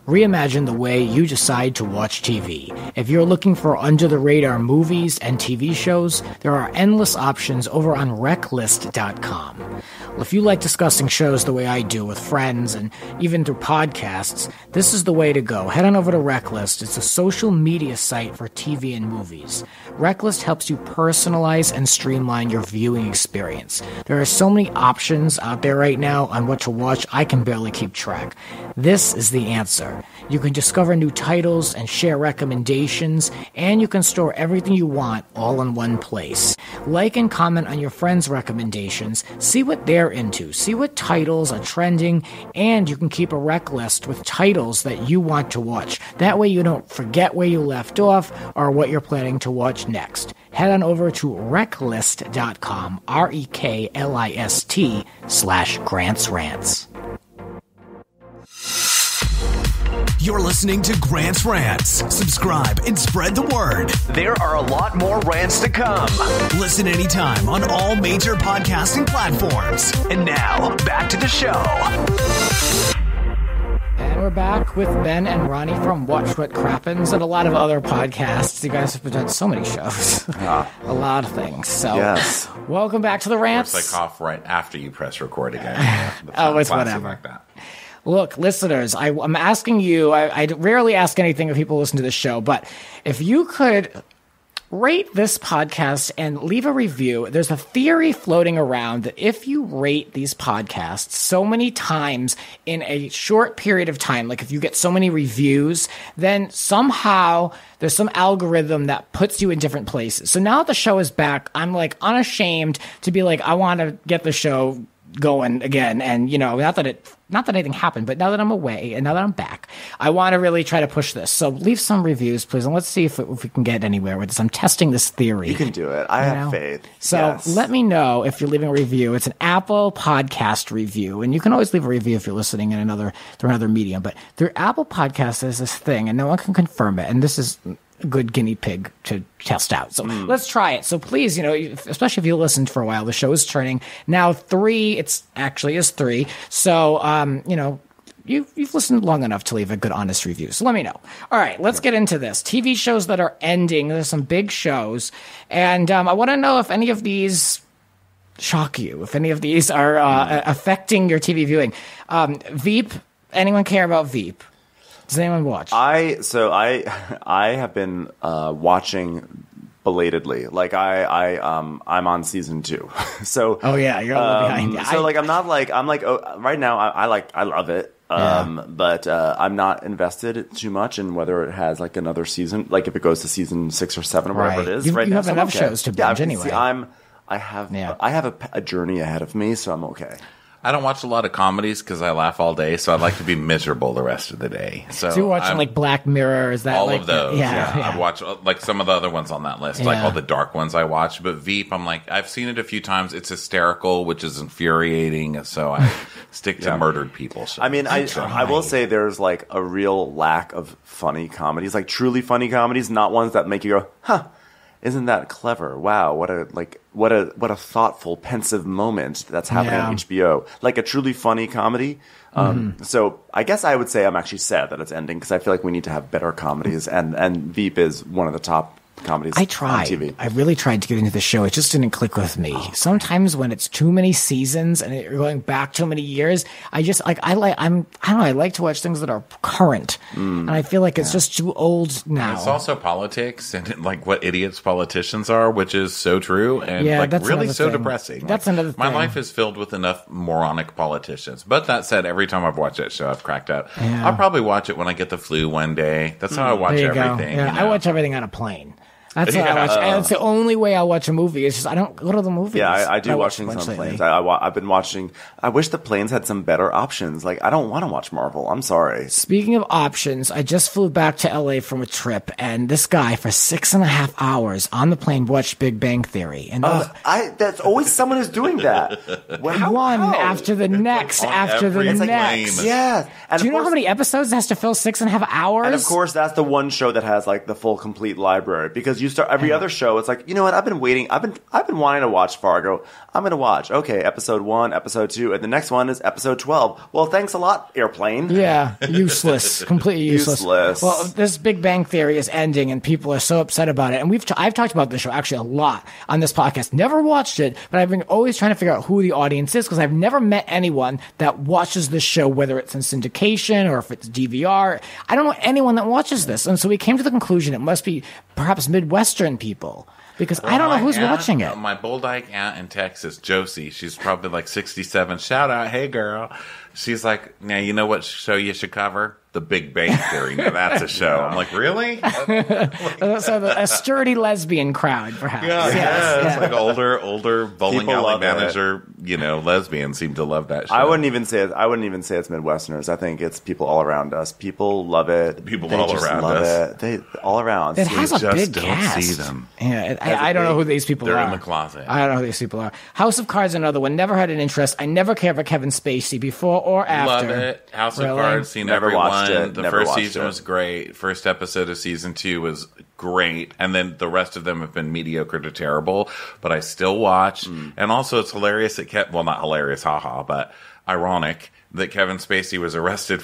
Reimagine the way you decide to watch TV. If you're looking for under-the-radar movies and TV shows, there are endless options over on reclist.com. Well, if you like discussing shows the way I do with friends and even through podcasts, this is the way to go. Head on over to Reclist. It's a social media site for TV and movies. Reclist helps you personalize and streamline your viewing experience. There are so many options out there right now on what to watch, I can barely keep track. This is the answer. You can discover new titles and share recommendations, and you can store everything you want all in one place. Like and comment on your friends' recommendations, see what they're into, see what titles are trending, and you can keep a rec list with titles that you want to watch. That way you don't forget where you left off or what you're planning to watch next. Head on over to reclist.com, REKLIST/GrantsRants. You're listening to Grants Rants. Subscribe and spread the word. There are a lot more rants to come. Listen anytime on all major podcasting platforms. And now, back to the show. And we're back with Ben and Ronnie from Watch What Crappens and a lot of other podcasts. You guys have done so many shows. A lot of things. So, yes. Welcome back to the rants. Of course, I cough right after you press record again. It's whatever. Like that. Look, listeners, I'm asking you, I rarely ask anything if people listen to the show, but if you could rate this podcast and leave a review, there's a theory floating around that if you rate these podcasts so many times in a short period of time, like if you get so many reviews, then somehow there's some algorithm that puts you in different places. So now that the show is back, I'm like unashamed to be like, I want to get the show going again. And, you know, not that anything happened, but now that I'm away and now that I'm back, I want to really try to push this. So leave some reviews, please, and let's see if we can get anywhere with this. I'm testing this theory. You can do it. I have faith. So let me know if you're leaving a review. It's an Apple podcast review, and you can always leave a review if you're listening in another medium. But through Apple Podcasts, there's this thing, and no one can confirm it, and this is a good guinea pig to test out. So let's try it. So please, you know, especially if you listened for a while, the show is turning now 3. It's actually is 3. So, you know, you've listened long enough to leave a good, honest review. So let me know. All right, let's get into this. TV shows that are ending. There's some big shows. And I want to know if any of these shock you, if any of these are affecting your TV viewing. Veep, anyone care about Veep? Does anyone watch? I have been watching belatedly. Like I'm on season 2. So oh yeah, you're a little behind. So right now I love it. But I'm not invested too much in whether it has like another season, like if it goes to season 6 or 7 or whatever it is. You have enough shows to binge anyway. I have a journey ahead of me, so I'm okay. I don't watch a lot of comedies because I laugh all day, so I'd like to be miserable the rest of the day. So you're watching like Black Mirror? Is that all like of those? Yeah. I watch like some of the other ones on that list, like all the dark ones I watch. But Veep, I'm like, I've seen it a few times. It's hysterical, which is infuriating. So I stick to murdered people. So I mean, I will say there's like a real lack of funny comedies, like truly funny comedies, not ones that make you go, huh. Isn't that clever? Wow, what a what a thoughtful, pensive moment that's happening on HBO. Like a truly funny comedy. So I guess I would say I'm actually sad that it's ending because I feel like we need to have better comedies, and Veep is one of the top comedies on TV. I really tried to get into the show. It just didn't click with me. Sometimes when it's too many seasons and you're going back too many years, I like to watch things that are current. And I feel like it's just too old now. It's also politics and like what idiots politicians are, which is so true and like really so depressing. That's another thing. My life is filled with enough moronic politicians. But that said, every time I've watched that show, I've cracked up. Yeah. I'll probably watch it when I get the flu one day. That's how I watch everything. Yeah, I watch everything on a plane. That's what I watch. And it's the only way I'll watch a movie. It's just I don't go to the movies. Yeah, I do watch things on planes. I've been watching. I wish the planes had some better options. Like I don't want to watch Marvel. I'm sorry. Speaking of options, I just flew back to LA from a trip, and this guy for 6.5 hours on the plane watched Big Bang Theory. And that's always someone who's doing that. One after the next, after the next. Yeah. And do you know how many episodes it has to fill 6.5 hours? And of course, that's the one show that has like the full complete library because you start every other show. It's like, you know what? I've been waiting. I've been wanting to watch Fargo. I'm going to watch. Okay, episode 1, episode 2, and the next one is episode 12. Well, thanks a lot, airplane. Yeah, useless, completely useless. Well, this Big Bang Theory is ending, and people are so upset about it. And I've talked about this show actually a lot on this podcast. Never watched it, but I've been always trying to figure out who the audience is because I've never met anyone that watches this show, whether it's in syndication or if it's DVR. I don't know anyone that watches this, and so we came to the conclusion it must be perhaps Midwestern people. Because I don't know who's watching it. My Boldyke aunt in Texas, Josie, she's probably like 67. Shout out, hey girl. She's like, now you know what show you should cover? The Big Bang Theory. Now that's a show. I'm like, really? So a sturdy lesbian crowd, perhaps. Yeah. It's like older bowling alley manager, lesbians seem to love that show. I wouldn't even say it's Midwesterners. I think it's people all around us. People love it. People all around us. They all around. It has a big don't cast. See them. Yeah, I don't know who these people are. They're in the closet. I don't know who these people are. House of Cards, another one. Never had an interest. I never cared for Kevin Spacey before or after. Love it. House of Cards. Seen never everyone. Watched it. The first season was great. First episode of season 2 was great. And then the rest of them have been mediocre to terrible. But I still watch. And also it's hilarious that not hilarious, haha, but ironic that Kevin Spacey was arrested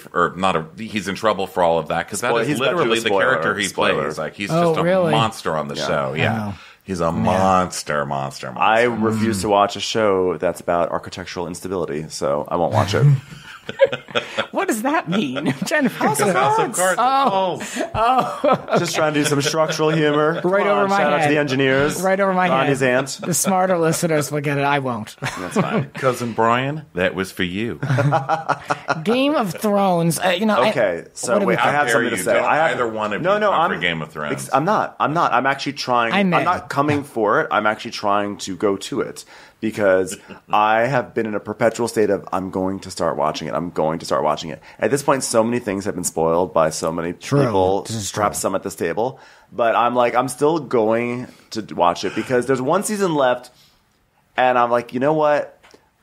he's in trouble for all of that because that is literally the character he plays. Like he's just a monster on the show. Yeah. Wow. He's a monster. I refuse to watch a show that's about architectural instability, so I won't watch it. What does that mean? House of Cards. Oh. Just trying to do some structural humor. Right over my head. Shout out to the engineers. Right over my Ronnie's head. aunt. The smarter listeners will get it. I won't. That's fine. Cousin Brian, that was for you. Game of Thrones. Okay, so wait, I have something to say. Either one of you come for Game of Thrones. I'm not. I'm actually trying. I'm not coming for it. I'm actually trying to go to it. Because I have been in a perpetual state of I'm going to start watching it. At this point, so many things have been spoiled by so many people, perhaps some at this table. But I'm still going to watch it because there's one season left, and I'm like, you know what?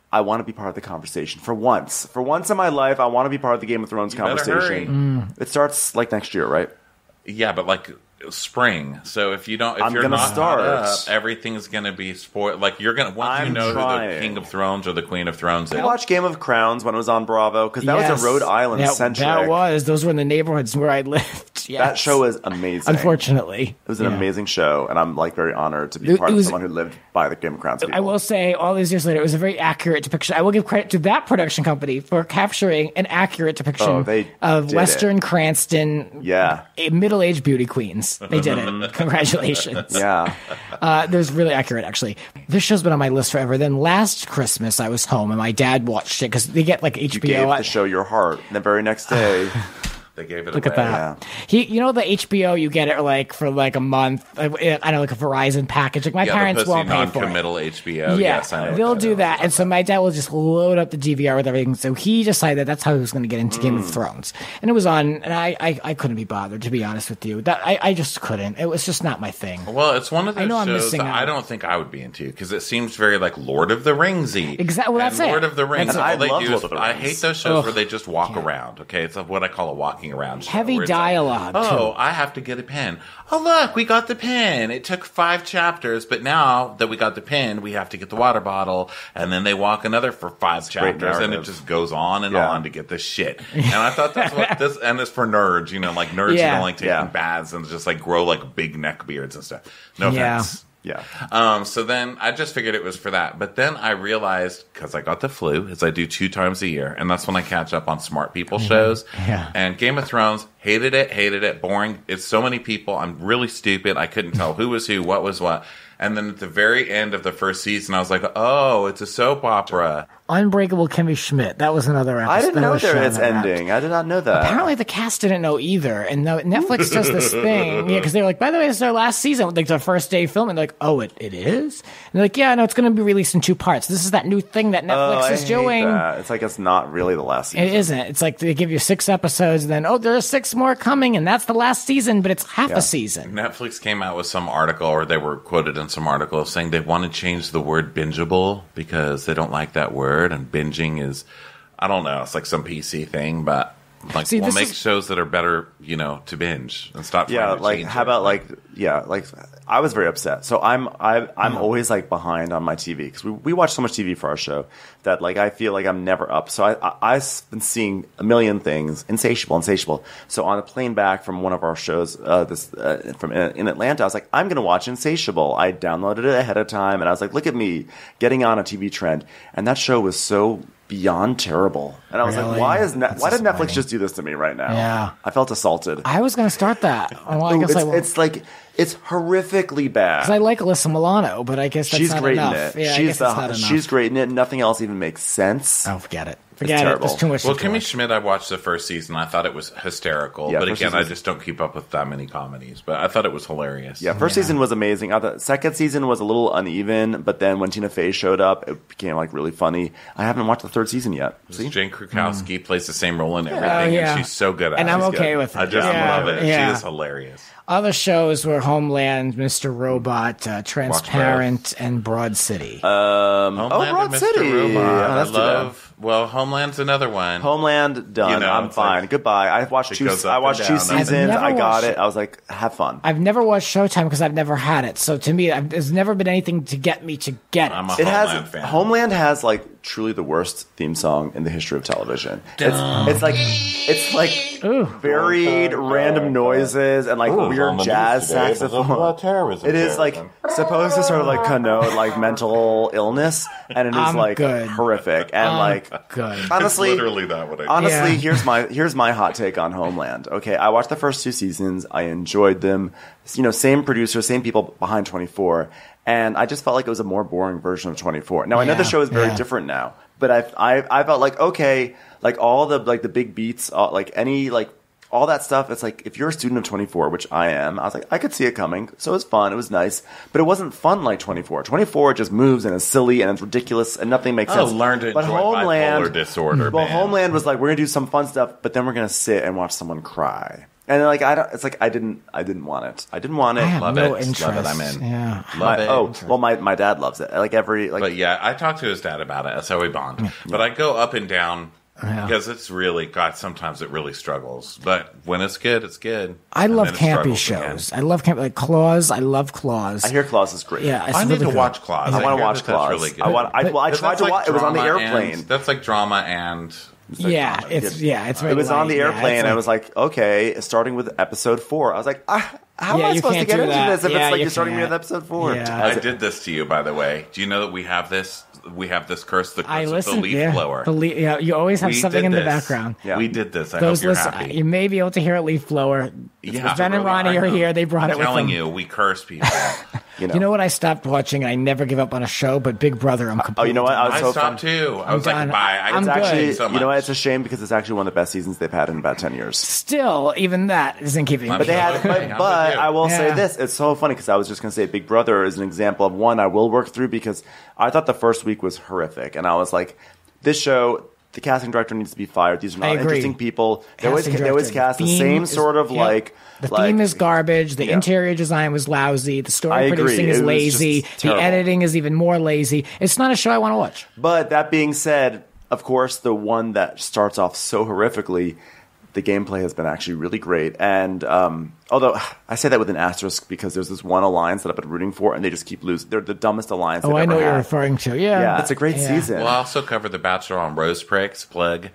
I want to be part of the conversation for once. For once in my life, I want to be part of the Game of Thrones conversation. It starts like next year, right? Yeah, but like spring. So if you're not caught up, everything's gonna be spoiled. Like you're gonna once you know who the King of Thrones or the Queen of Thrones is. I watched Game of Crowns when it was on Bravo because that was a Rhode Island centric. That was. Those were in the neighborhoods where I lived. Yes. That show was amazing. Unfortunately, it was an amazing show, and I'm very honored to be part of someone who lived by the Game of Crowns people. I will say, all these years later, it was a very accurate depiction. I will give credit to that production company for capturing an accurate depiction of Western Cranston, middle-aged beauty queens. They did it. Congratulations. Yeah. There's really accurate, actually. This show's been on my list forever. Then last Christmas, I was home, and my dad watched it because they get like HBO. You gave the show your heart. And the very next day... They gave it Look away. at that. Yeah. The HBO, you get it for like a month. I know, like a Verizon package. Like my parents won't pay for it. Non-committal HBO. Yeah, yes, I know they'll do that. And so my dad will just load up the DVR with everything. So he decided that's how he was going to get into Game of Thrones. And it was on, and I couldn't be bothered, to be honest with you. I just couldn't. It was just not my thing. Well, it's one of those shows that I don't think I would be into because it seems very like Lord of the Ringsy. Exactly. Well, that's Lord of the Rings. I hate those shows where they just walk around. Okay, it's what I call a walking walking around show. Heavy dialogue, too. too. I have to get a pen. Oh, look, we got the pen. It took 5 chapters, but now that we got the pen, we have to get the water bottle, and then they walk another for 5 chapters, and it just goes on and on to get this shit. And I thought that's what this, and it's for nerds, like nerds who don't like taking baths and just like grow like big neck beards and stuff. No offense. Yeah. So then I just figured it was for that. But then I realized, because I got the flu, as I do 2 times a year, and that's when I catch up on smart people shows. Yeah. And Game of Thrones, hated it, boring. It's so many people. I'm really stupid. I couldn't tell who was who, what was what. And then at the very end of the first season, I was like, oh, it's a soap opera. Unbreakable Kimmy Schmidt. That was another episode. I didn't know it's ending. I did not know that. Apparently the cast didn't know either. And Netflix does this thing. Because they were like, by the way, this is our last season. Like the first day filming. They're like, oh, it is? And they're like, yeah, no, it's going to be released in 2 parts. This is that new thing that Netflix is doing. It's like it's not really the last season. It isn't. It's like they give you 6 episodes and then, there are 6 more coming and that's the last season, but it's half a season. Netflix came out with some article, or they were quoted in some article saying they want to change the word bingeable because they don't like that word, and binging is, I don't know, it's like some PC thing, but like we'll make shows that are better, to binge and stop trying to change how about I was very upset. So I'm always like behind on my TV because we watch so much TV for our show that like I feel like I'm never up. So I've been seeing a million things, insatiable. So on a plane back from one of our shows from in Atlanta, I was like, I'm going to watch Insatiable. I downloaded it ahead of time and I was like, look at me getting on a TV trend, and that show was so beyond terrible. And I was like, why did Netflix just do this to me right now? Yeah. I felt assaulted. I was going to start that. Well, I guess it's horrifically bad. Because I like Alyssa Milano, but I guess that's not enough. Yeah, she's great in it. Nothing else even makes sense. Oh, forget it. Forget it. There's too much. Well, Kimmy Schmidt, I watched the first season. I thought it was hysterical. But again, I just don't keep up with that many comedies. But I thought it was hilarious. Yeah, first season was amazing. I thought second season was a little uneven, but then when Tina Fey showed up, it became like really funny. I haven't watched the third season yet. See? Jane Krakowski plays the same role in everything, and she's so good at it. And I'm okay with it. I just love it. Yeah. She is hilarious. Other shows were Homeland, Mr. Robot, Transparent, and Broad City. Homeland Broad and Mr. City. Robot. That's I love. Well, Homeland's another one. Homeland done. I'm fine. Goodbye. I watched 2 seasons. I got it. I was like, have fun. I've never watched Showtime because I've never had it. So to me, there's never been anything to get me to get it. I'm a Homeland fan. Homeland has like truly the worst theme song in the history of television. It's like varied random noises and like weird jazz saxophone. It is like supposed to sort of like connote like mental illness, and it is like horrific and like good. Honestly, it's literally that what I honestly, here's my hot take on Homeland. Okay, I watched the first 2 seasons. I enjoyed them. Same producer, same people behind 24. And I just felt like it was a more boring version of 24. Now I know the show is very different now, but I felt like okay, like all the like the big beats, like any like all that stuff. It's like if you're a student of 24, which I am, I was like I could see it coming. So it was fun. It was nice, but it wasn't fun like 24. 24 just moves and is silly and it's ridiculous and nothing makes sense. Learn to enjoy bipolar disorder. Well, Homeland was like we're gonna do some fun stuff, but then we're gonna sit and watch someone cry. And like I didn't want it. I didn't want it. I have Love no it. interest. Love it. I'm in. Yeah. Love it. My dad loves it. But yeah, I talked to his dad about it. That's how we bond. But I go up and down because it's really sometimes it really struggles. But when it's good, it's good. I love campy shows. I love campy, like Claws. I love Claws. I hear Claws is great. Yeah, I need to watch Claws. I want to watch Claws. Really good. I tried to watch. It was on the airplane. That's like drama and. It's very it was on the airplane, and I was like, okay, starting with episode 4. I was like, how am I supposed to get into this if it's like you're starting me with episode 4? Yeah. I did this to you, by the way. Do you know that we have this? We have this curse, the curse of the leaf blower. You always have something in the background. Yeah. We did this. I hope you're happy. You may be able to hear a leaf blower. Ben and Ronnie are here. They brought it with them. I'm telling you, we curse people. You know what I stopped watching? I never give up on a show, but Big Brother, I'm completely... you know what? I stopped too. I was like, bye. I'm actually, good. You know what? It's a shame because it's actually one of the best seasons they've had in about 10 years. Still, even that isn't keeping... But I will say this. It's so funny because I was just going to say Big Brother is an example of one I will work through because I thought the first week was horrific. And I was like, this show... The casting director needs to be fired. These are not interesting people. They always cast the same sort of like... The theme is garbage. The interior design was lousy. The story producing is lazy. The editing is even more lazy. It's not a show I want to watch. But that being said, of course, the one that starts off so horrifically, The gameplay has been actually really great. And although I say that with an asterisk because there's this one alliance that I've been rooting for, and they just keep losing. They're the dumbest alliance they've ever had. I know what you're referring to. Yeah. It's a great season. Well, I also covered The Bachelor on RHOBH, plug.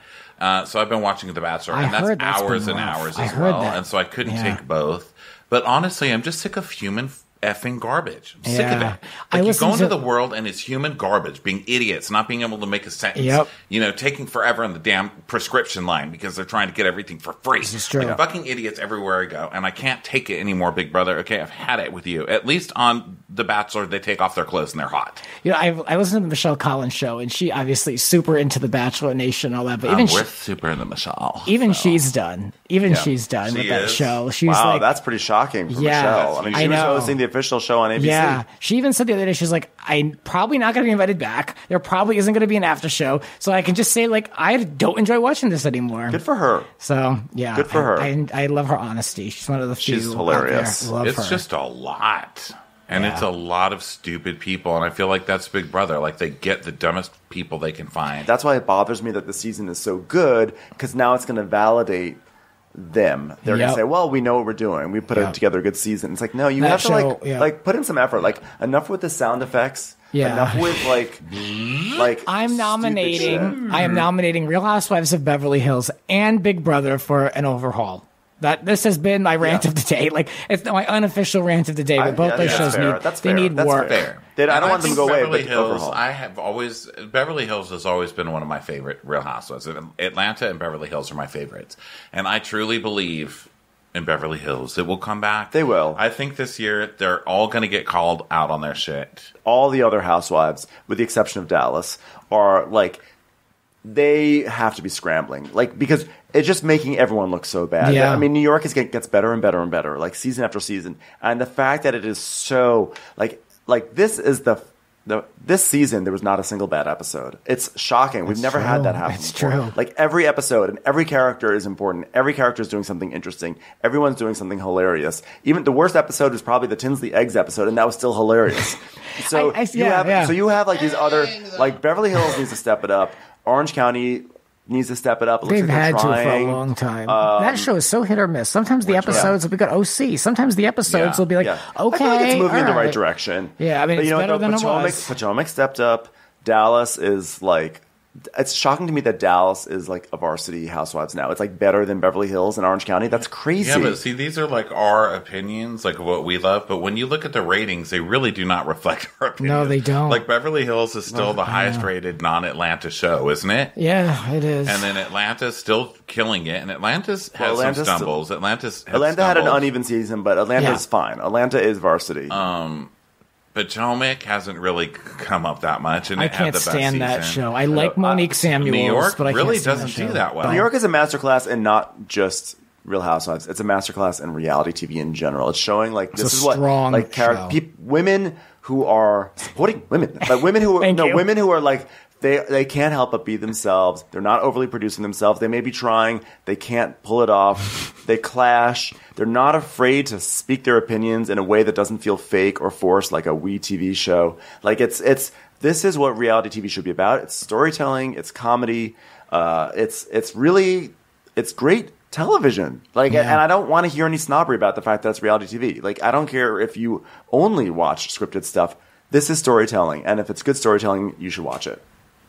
So I've been watching The Bachelor, and that's hours and hours as well. And so I couldn't take both. But honestly, I'm just sick of human effing garbage. I'm sick of it. Like, you go into the world and it's human garbage, being idiots, not being able to make a sentence, taking forever in the damn prescription line because they're trying to get everything for free. This is true. Like, fucking idiots everywhere I go, and I can't take it anymore, Big Brother. Okay, I've had it with you. At least on The Bachelor, they take off their clothes and they're hot. I listened to the Michelle Collins show, and she obviously super into the Bachelor Nation and all that, but we're super into Michelle. She's done. She's done with that show. She's that's pretty shocking for Michelle. I mean, she was hosting the official show on ABC. Yeah, she even said the other day, she's like, I'm probably not going to be invited back. There probably isn't going to be an after show. So I can just say, like, I don't enjoy watching this anymore. Good for her. So, yeah. Good for her. I love her honesty. She's one of the few. She's hilarious. It's just a lot. And it's a lot of stupid people. And I feel like that's Big Brother. Like, they get the dumbest people they can find. That's why it bothers me that the season is so good, because now it's going to validate them. They're going to say, well, we know what we're doing. We put together a good season. It's like, no, you have to like put in some effort. Like, enough with the sound effects. Enough with like I am nominating Real Housewives of Beverly Hills and Big Brother for an overhaul. This has been my rant of the day. Like, it's my unofficial rant of the day. But both those shows need work. Fair. I don't want them to go away. Beverly Hills, Beverly Hills has always been one of my favorite Real Housewives. Atlanta and Beverly Hills are my favorites, and I truly believe in Beverly Hills it will come back. They will. I think this year they're all going to get called out on their shit. All the other housewives, with the exception of Dallas, are like, they have to be scrambling, like, because it's just making everyone look so bad. I mean, New York gets better and better and better, like, season after season, and the fact that it is so like this is this season there was not a single bad episode. It's shocking. We've never had that happen before. True. Like, every episode and every character is important. Every character is doing something interesting. Everyone's doing something hilarious. Even the worst episode is probably the Tinsley Eggs episode, and that was still hilarious. So you have like these other, like, Beverly Hills needs to step it up. Orange County needs to step it up. It looks They've like had to trying. for a long time. That show is so hit or miss. Sometimes the episodes will be good. OC. Sometimes the episodes will be like, okay, I feel like it's moving in the right direction. Yeah, I mean, it's better than it was. Potomac stepped up. Dallas is like, it's shocking to me that Dallas is like a varsity housewives now. It's like better than Beverly Hills and Orange County. That's crazy. Yeah, but see, these are like our opinions, like what we love. But when you look at the ratings, they really do not reflect our opinions. No, they don't. Like, Beverly Hills is still the highest rated non-Atlanta show, isn't it? Yeah, it is. And then Atlanta's still killing it. And Atlanta's has some stumbles. Atlanta had an uneven season, but Atlanta's fine. Atlanta is varsity. Potomac hasn't really come up that much, and I can't stand that show. I like Monique Samuels, New York but I really can't doesn't do that well. New York is a masterclass in not just Real Housewives. It's a masterclass in reality TV in general. It's showing like this is what like women who are supporting women, like women who women who are like. They can't help but be themselves. They're not overly producing themselves. They may be trying. They can't pull it off. They clash. They're not afraid to speak their opinions in a way that doesn't feel fake or forced, like a WE TV show. Like, this is what reality TV should be about. It's storytelling. It's comedy. It's great television. Like, and I don't want to hear any snobbery about the fact that it's reality TV. Like, I don't care if you only watch scripted stuff. This is storytelling, and if it's good storytelling, you should watch it.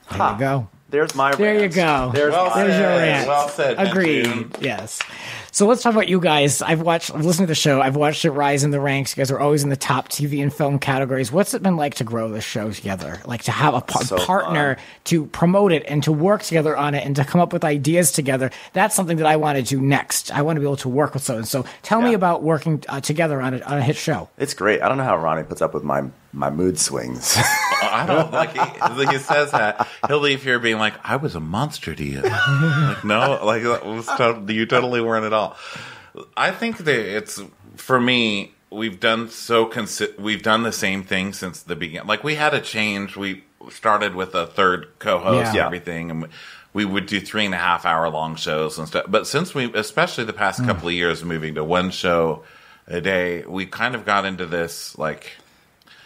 There you go. There's my rant. There you go. There's your rant. Well said. Agreed. Yes. So let's talk about you guys. I've listened to the show. I've watched it rise in the ranks. You guys are always in the top TV and film categories. What's it been like to grow this show together? Like, to have a partner to promote it and to work together on it and to come up with ideas together. That's something that I want to do next. I want to be able to work with someone. So tell me about working together on a hit show. It's great. I don't know how Ronnie puts up with my mood swings. I don't like he says that. He'll leave here being like, I was a monster to you. Like, no, like, you totally weren't at all. I think that it's, for me, we've done the same thing since the beginning. Like, we had a change. We started with a third co-host and everything, and we would do 3.5 hour long shows and stuff. But since especially the past couple of years, moving to one show a day, we kind of got into this, like,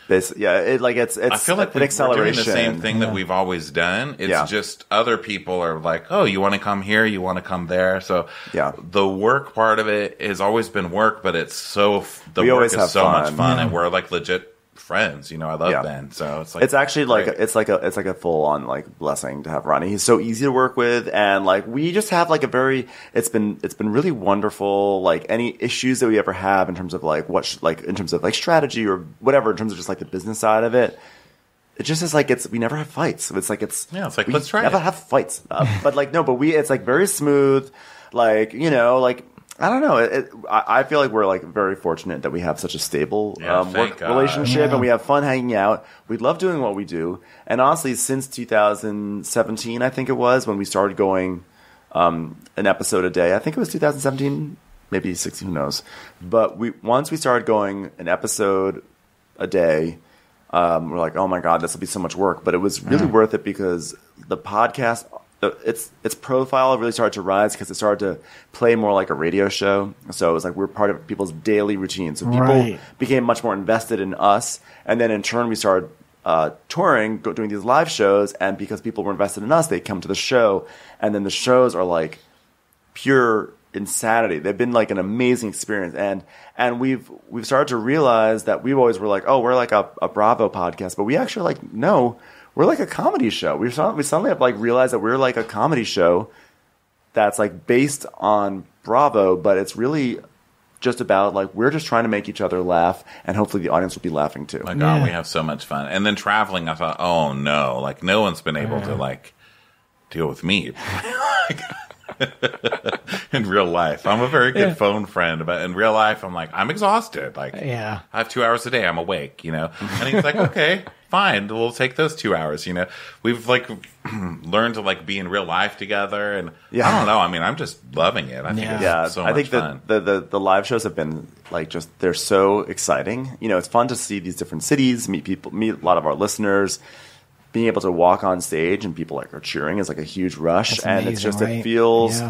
Basically, yeah, it's I feel like an acceleration. We're doing the same thing that we've always done. It's just other people are like, oh, you want to come here, you want to come there. So the work part of it has always been work, but it's so the work is so much fun, and we're like legit friends. I love Ben, so it's like it's actually like it's like a full on like blessing to have Ronnie. He's so easy to work with, and like we just have like it's been really wonderful. Like any issues that we ever have in terms of like in terms of like strategy or whatever, in terms of just like the business side of it. It just is like we never have fights. It's like let's try. Never have fights, but like no, but it's like very smooth. Like like. I don't know. I feel like we're like very fortunate that we have such a stable work relationship, and we have fun hanging out. We love doing what we do, and honestly, since 2017, I think it was when we started going an episode a day. I think it was 2017, maybe 16, who knows? But once we started going an episode a day, we're like, oh my god, this will be so much work. But it was really worth it because the podcast. Its profile really started to rise because it started to play more like a radio show. So it was like we're part of people's daily routine. So people became much more invested in us, and then in turn we started touring, doing these live shows. And because people were invested in us, they come to the show, and then the shows are like pure insanity. They've been like an amazing experience, and we've started to realize that we always were like, oh, we're like a Bravo podcast, but we actually like no. We're like a comedy show. We suddenly have like realized that we're like a comedy show that's like based on Bravo, but it's really just about like we're just trying to make each other laugh, and hopefully the audience will be laughing too. My God, we have so much fun. And then traveling, I thought, oh no, like no one's been able to like deal with me. In real life, I'm a very good phone friend, but in real life, I'm like, I'm exhausted. Like, I have 2 hours a day. I'm awake, And he's like, okay, fine. We'll take those 2 hours. We've like learned to like be in real life together, and I don't know. I mean, I'm just loving it. I think it's so much fun. The live shows have been like they're so exciting. It's fun to see these different cities, meet a lot of our listeners. Being able to walk on stage and people like are cheering is like a huge rush. That's amazing, and it's just it feels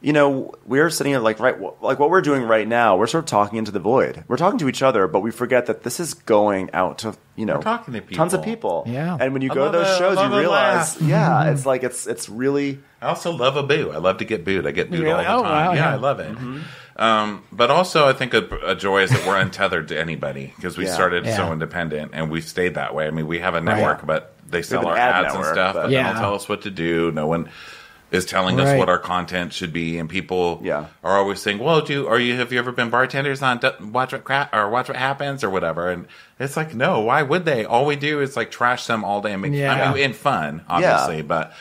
we're sitting here like what we're doing right now, we're sort of talking into the void. We're talking to each other, but we forget that this is going out to we're talking to people. Tons of people. Yeah. And when you go to those shows, you realize it's like it's really. I also love a boo. I love to get booed. I get booed all the time. Wow, I love it. But also, I think a joy is that we're untethered to anybody because we started so independent, and we've stayed that way. I mean, we have a network, but they sell our ads and stuff, but they don't tell us what to do. No one is telling us what our content should be, and people are always saying, "Well, have you ever been bartenders on Watch What Happens or whatever?" And it's like, no, why would they? All we do is like trash them all day and make in fun, obviously, but.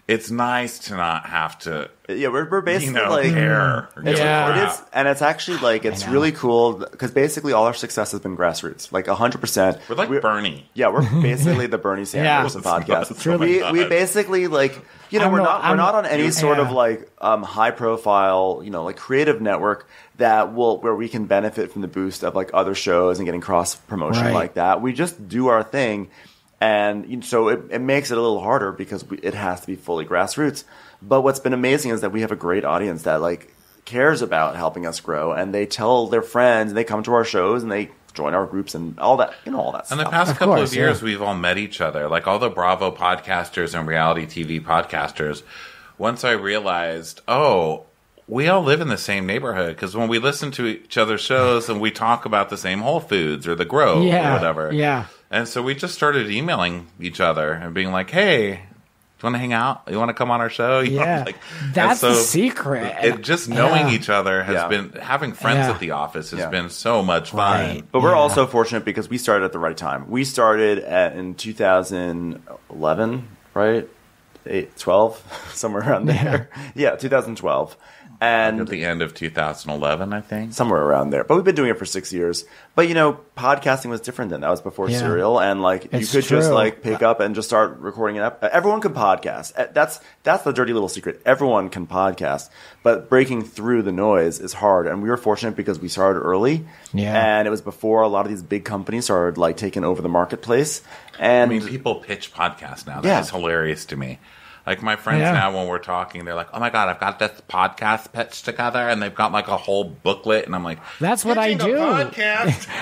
It's nice to not have to. Yeah, we're basically like care. It is, and it's actually like it's really cool because basically all our success has been grassroots, like 100%. We're like Bernie. Yeah, we're basically the Bernie Sanders of podcasts. We basically like we're not on any sort of like high profile like creative network where we can benefit from the boost of like other shows and getting cross promotion like that. We just do our thing. And so it makes it a little harder because it has to be fully grassroots. But what's been amazing is that we have a great audience that like cares about helping us grow, and they tell their friends, and they come to our shows, and they join our groups, and all that, all that stuff. And the past couple of years, we've all met each other, like all the Bravo podcasters and reality TV podcasters. Once I realized, we all live in the same neighborhood because when we listen to each other's shows and we talk about the same Whole Foods or the Grove or whatever. Yeah. And so we just started emailing each other and being like, hey, do you want to hang out? You want to come on our show? Yeah. That's the secret. Just knowing each other has been, having friends at the office has been so much fun. Right. But we're also fortunate because we started at the right time. We started in 2011, right? 12, somewhere around there. Yeah, 2012. And at the end of 2011, I think. Somewhere around there. But we've been doing it for 6 years. But, podcasting was different then. That was before Serial. And, you could just, pick up and just start recording it up. Everyone can podcast. That's the dirty little secret. Everyone can podcast. But breaking through the noise is hard. And we were fortunate because we started early. Yeah. And it was before a lot of these big companies started, taking over the marketplace. And I mean, people pitch podcasts now. That is hilarious to me. Like my friends now, when we're talking, they're like, "Oh my god, I've got this podcast pitched together," and they've got like a whole booklet, and I'm like, "That's what I do."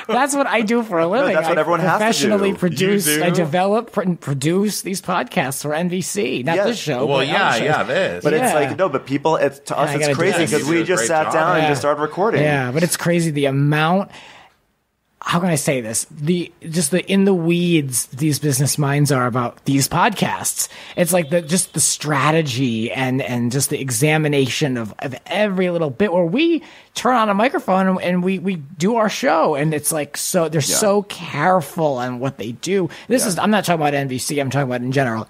That's what I do for a living. That's what everyone has to do. Professionally produce, I develop and produce these podcasts for NBC, not this show. Well, this. But it's like but people, to us, it's crazy because we just sat down and just started recording. Yeah, but it's crazy the amount. How can I say this? The in the weeds these business minds are about these podcasts. It's like the strategy and just the examination of every little bit where we turn on a microphone and we do our show, and it's like so they're so careful on what they do. This is I'm not talking about NBC. I'm talking about in general.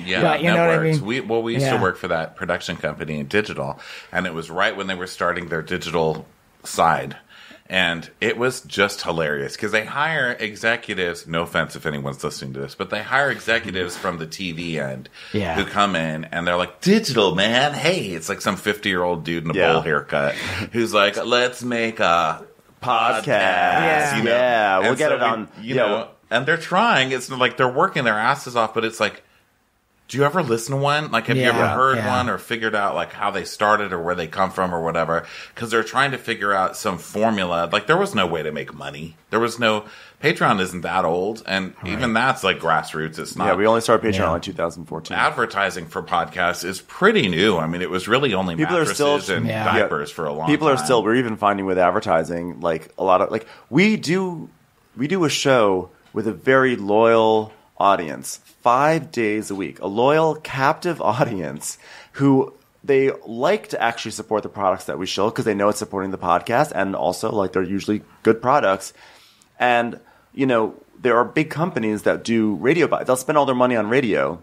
Yeah, but, you know what I mean? We used to work for that production company in digital, and it was right when they were starting their digital side. And it was just hilarious because they hire executives, no offense if anyone's listening to this, but they hire executives from the TV end who come in and they're like, digital, man. Hey, it's like some 50-year-old dude in a bowl haircut who's like, let's make a podcast. We'll get it on. You know, and they're trying. It's like they're working their asses off, but it's like, do you ever listen to one? Like, have you ever heard one or figured out, like, how they started or where they come from or whatever? Because they're trying to figure out some formula. Like, there was no way to make money. There was no... Patreon isn't that old, and even that's, like, grassroots. It's not... Yeah, we only started Patreon in like 2014. Advertising for podcasts is pretty new. I mean, it was really only mattresses and diapers for a long time. We're even finding with advertising, like, a lot of... Like, we do a show with a very loyal audience 5 days a week, a loyal captive audience who they like to actually support the products that we show because they know it's supporting the podcast, and also like they're usually good products. And there are big companies that do radio buys. They'll spend all their money on radio,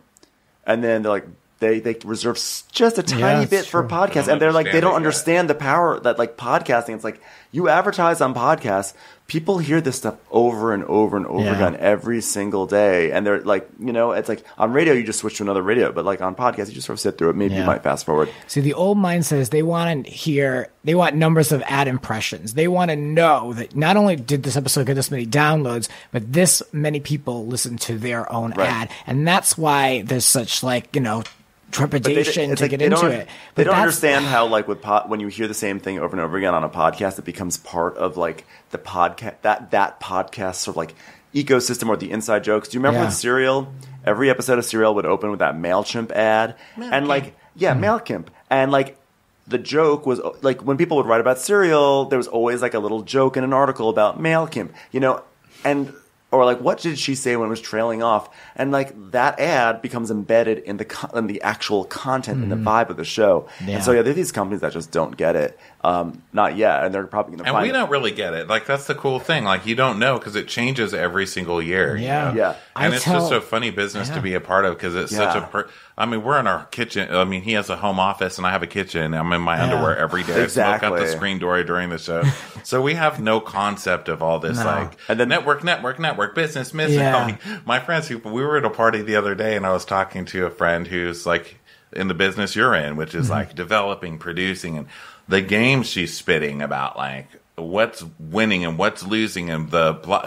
and then they're like they reserve just a tiny bit for podcasts, and they're like they don't understand the power that like podcasting. It's like you advertise on podcasts. People hear this stuff over and over and over again every single day. And they're like, it's like on radio, you just switch to another radio. But like on podcasts, you just sort of sit through it. Maybe you might fast forward. See, the old mindset is they want numbers of ad impressions. They want to know that not only did this episode get this many downloads, but this many people listen to their own ad. And that's why there's such trepidation to get into it. They don't understand how, like, when you hear the same thing over and over again on a podcast, it becomes part of like the podcast that podcast sort of like ecosystem or the inside jokes. Do you remember with Serial? Every episode of Serial would open with that MailChimp ad, and like MailChimp, and like the joke was like when people would write about Serial, there was always like a little joke in an article about MailChimp, and. Or like, what did she say when it was trailing off? And like that ad becomes embedded in the actual content and the vibe of the show. Yeah. And so there are these companies that just don't get it. Not yet, and they're probably going to. And we don't really get it. Like that's the cool thing. Like you don't know because it changes every single year. Yeah. And it's just a funny business to be a part of because it's such a. I mean, we're in our kitchen. I mean, he has a home office and I have a kitchen. I'm in my underwear every day. Exactly. I smoke out the screen door during the show. So we have no concept of all this and the network, business. Yeah. My friends, we were at a party the other day and I was talking to a friend who's like in the business you're in, which is like developing, producing, and the games she's spitting about like what's winning and what's losing and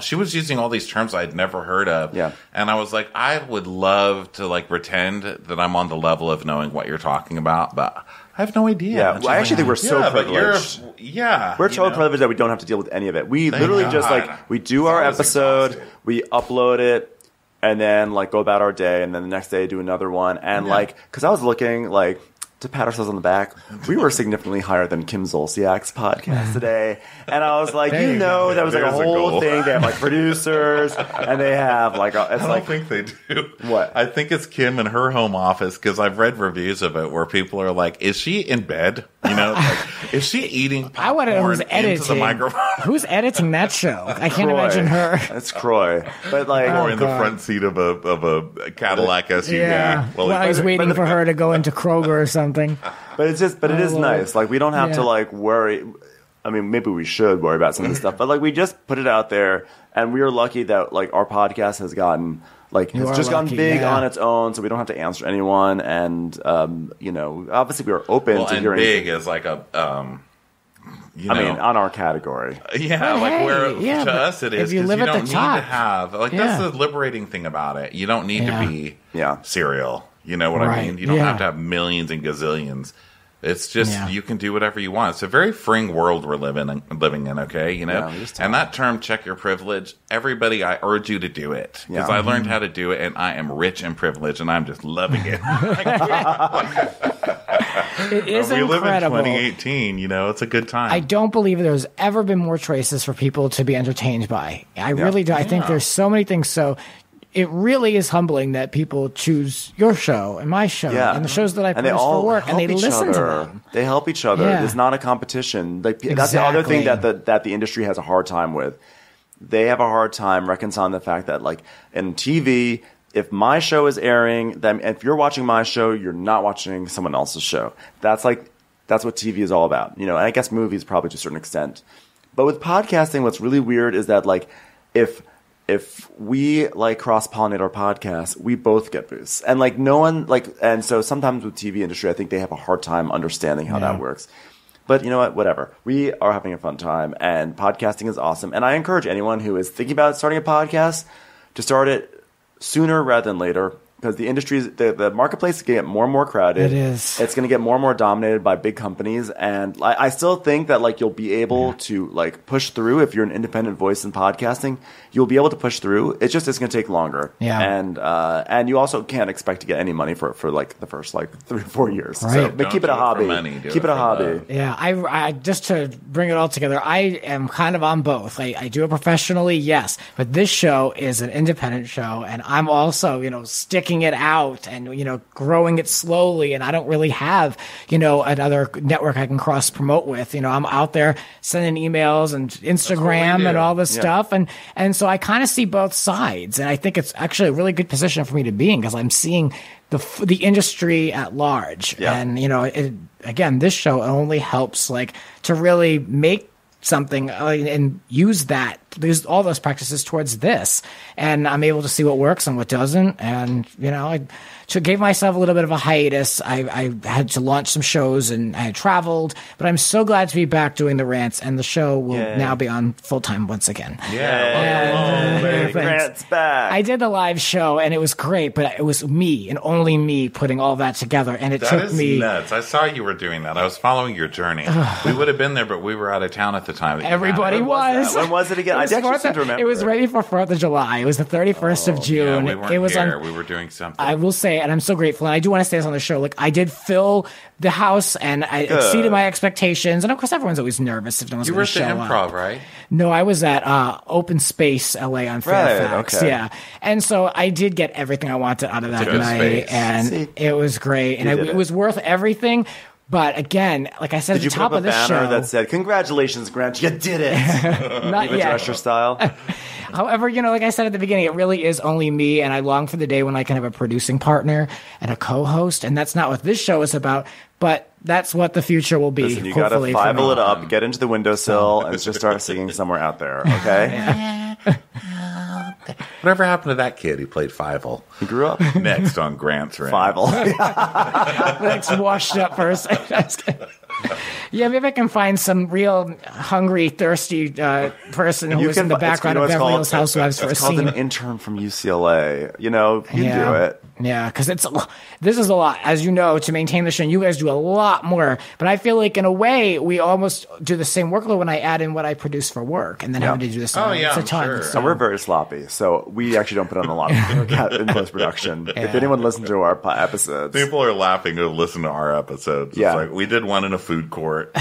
she was using all these terms I'd never heard of. Yeah. And I was like, I would love to like pretend that I'm on the level of knowing what you're talking about, but I have no idea. Yeah, well, I actually think we're so privileged. We're totally privileged that we don't have to deal with any of it. We literally just like we do our episode, we upload it, and then like go about our day, and then the next day do another one, and like because I was looking like. To pat ourselves on the back, we were significantly higher than Kim Zolciak's podcast today. And I was like, that was like a whole thing. They have like producers, and they have like I don't think they do. What? I think it's Kim in her home office because I've read reviews of it where people are like, is she in bed? Like, is she eating popcorn I want to know who's editing. The microphone? Who's editing that show? I can't imagine her. It's Croy. But like, or in the front seat of a Cadillac SUV. Yeah. Well, I was waiting for her to go into Kroger or something. But it is nice. Like we don't have to like worry. I mean, maybe we should worry about some of this stuff, but like we just put it out there, and we are lucky that like our podcast has gotten gotten big on its own, so we don't have to answer anyone. And obviously we are open to hearing. Big is like a. on our category. Yeah, to us it is because you don't need to have that's the liberating thing about it. You don't need to be Serial. You know what I mean? You don't have to have millions and gazillions. It's just you can do whatever you want. It's a very freeing world we're living in, okay? You know? And that term, check your privilege, everybody, I urge you to do it. Because I learned how to do it, and I am rich and privileged, and I'm just loving it. It is incredible. We live in 2018, you know, it's a good time. I don't believe there's ever been more choices for people to be entertained by. I really do. I think there's so many things. So it really is humbling that people choose your show and my show and the shows that I produce for work, and they listen to them. They help each other. Yeah. It's not a competition. Like, that's the other thing that the industry has a hard time with. They have a hard time reconciling the fact that, like, in TV, if my show is airing, then if you're watching my show, you're not watching someone else's show. That's what TV is all about. You know, and I guess movies probably to a certain extent. But with podcasting, what's really weird is that, like, if we like cross-pollinate our podcasts, we both get boosts. And like no one and so sometimes with TV industry, I think they have a hard time understanding how that works. But you know what? Whatever. We are having a fun time, and podcasting is awesome. And I encourage anyone who is thinking about starting a podcast to start it sooner rather than later. Because the industry, the marketplace is going to get more and more crowded. It is. It's going to get more and more dominated by big companies, and I still think that like you'll be able to like push through if you're an independent voice in podcasting. You'll be able to push through. It's just it's going to take longer. Yeah. And you also can't expect to get any money for like the first like 3 or 4 years. Right. So but keep it a hobby. Keep it a hobby. Yeah. I just to bring it all together, I am kind of on both. I do it professionally, yes, but this show is an independent show, and I'm also sticking it out and growing it slowly, and I don't really have another network I can cross promote with. I'm out there sending emails and Instagram and all this stuff, and so I kind of see both sides, and I think it's actually a really good position for me to be in, because I'm seeing the industry at large, and again, this show only helps to really make something and use all those practices towards this, and I'm able to see what works and what doesn't. And I gave myself a little bit of a hiatus. I had to launch some shows, and I had traveled, but I'm so glad to be back doing the rants, and the show will now be on full time once again. Grant's back. I did the live show, and it was great, but it was me and only me putting all that together, and it took me nuts. I saw you were doing that. I was following your journey. We would have been there, but we were out of town at the time. Everybody was. When was it again? I actually seem to remember. It was right before 4th of July. It was the 31st of June. We weren't it was here. We were doing something. I will say, and I'm so grateful, and I do want to say this on the show, I did fill the house, and I exceeded my expectations, and of course everyone's always nervous if no one's going to show up. You were at the Improv, right? No, I was at Open Space LA on Fairfax. Okay. Yeah, and so I did get everything I wanted out of that night, and it was great, and it was worth everything. But again, like I said at the top of this show, did you put up a banner that said, "Congratulations, Grant, you did it"? Not yet. Dress your style. However, like I said at the beginning, it really is only me, and I long for the day when I can have a producing partner and a co-host, and that's not what this show is about, but that's what the future will be. Listen, you gotta fivel it up, get into the windowsill, and just start singing somewhere out there, okay? Whatever happened to that kid who played Fievel? He grew up. Next on Grants Rants. Fievel. That's washed up for a second. Yeah, maybe I can find some real hungry, thirsty person who was in the background of Beverly Hills Housewives for a scene. It's called an intern from UCLA. You do it. Yeah, because this is a lot. As you know, to maintain the show, and you guys do a lot more. But I feel like, in a way, we almost do the same workload when I add in what I produce for work, and then having to do this. It's a ton. Sure. So. And we're very sloppy, so we actually don't put on a lot of work in post-production. If anyone listens to our episodes. People are laughing who listen to our episodes. It's like, we did one in a food court.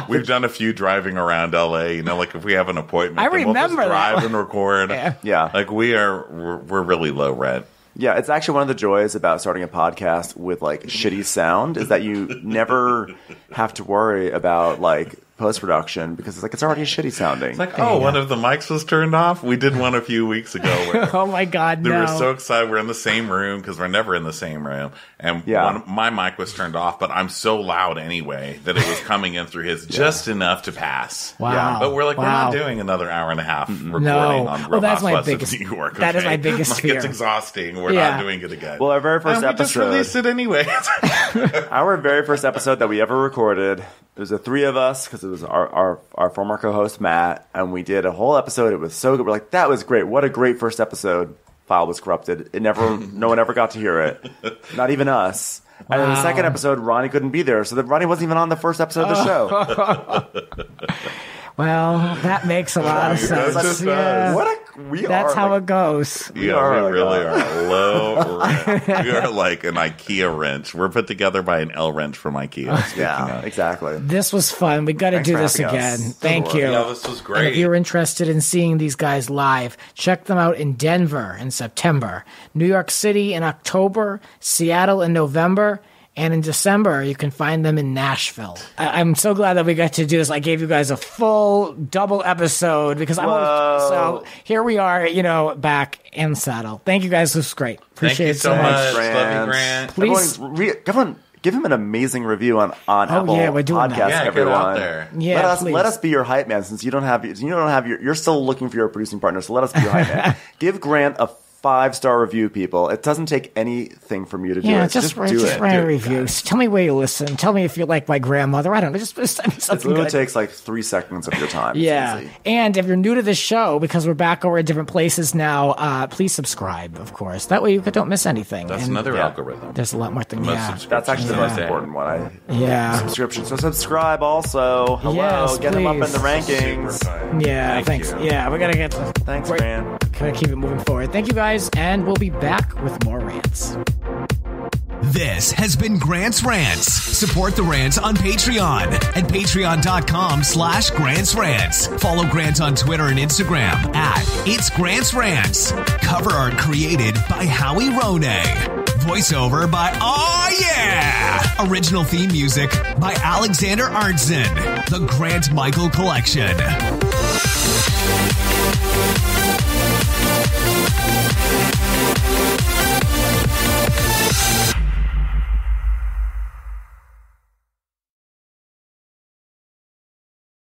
We've done a few driving around LA. If we have an appointment, we'll just drive and record. Like we're really low rent. Yeah, it's actually one of the joys about starting a podcast with shitty sound is that you never have to worry about post-production because it's already shitty sounding. It's like, one of the mics was turned off. We did one a few weeks ago. Where oh my God, we were so excited. We're in the same room because we're never in the same room. And my mic was turned off, but I'm so loud anyway that it was coming in through his just enough to pass. Wow. Yeah. But we're not doing another hour and a half recording on Real Housewives of New York. That is my biggest fear. It's exhausting. We're not doing it again. Well, our very first episode. We just released it anyway. Our very first episode that we ever recorded, there's the three of us because it was our former co-host Matt, and we did a whole episode. It was so good. We're like, that was great. What a great first episode. file was corrupted. No one ever got to hear it. Not even us. And in the second episode, Ronnie couldn't be there, so Ronnie wasn't even on the first episode of the show. Well, that makes a lot of sense. Yeah. That's how it goes. We really are low rent. We are like an IKEA wrench. We're put together by an L wrench from IKEA. Yeah, exactly. This was fun. We got to do this again. Thank you. Yeah, this was great. And if you're interested in seeing these guys live, check them out in Denver in September, New York City in October, Seattle in November, and in December, you can find them in Nashville. I'm so glad that we got to do this. I gave you guys a full double episode because so here we are, back in saddle. Thank you guys. This was great. Appreciate it so much. Grant. Love you, Grant. Please give him an amazing review on Apple we're doing Podcasts. that. Everyone, get out there. Yeah, let us be your hype man since you don't have you're still looking for your producing partner. So let us be your hype man. Give Grant a 5-star review, people. It doesn't take anything from you to do it. Just write a review. Tell me where you listen. Tell me if you're like my grandmother. I don't know. Just send me something. It literally takes like 3 seconds of your time. Yeah. And if you're new to this show, because we're back over at different places now, please subscribe, of course. That way you don't miss anything. That's another algorithm. There's a lot more things. That's actually the most important one. Subscription. So subscribe also. Hello. Yes, get them up in the rankings. Yeah. Thanks. Yeah. We got to get Thanks, man. Gotta keep it moving forward. Thank you guys. And we'll be back with more rants. This has been Grant's Rants. Support the rants on Patreon at patreon.com/GrantsRants. Follow Grant on Twitter and Instagram at It's Grant's Rants. Cover art created by RHONY. Voiceover by Original theme music by Alexander Arntzen. The Grant Michael Collection.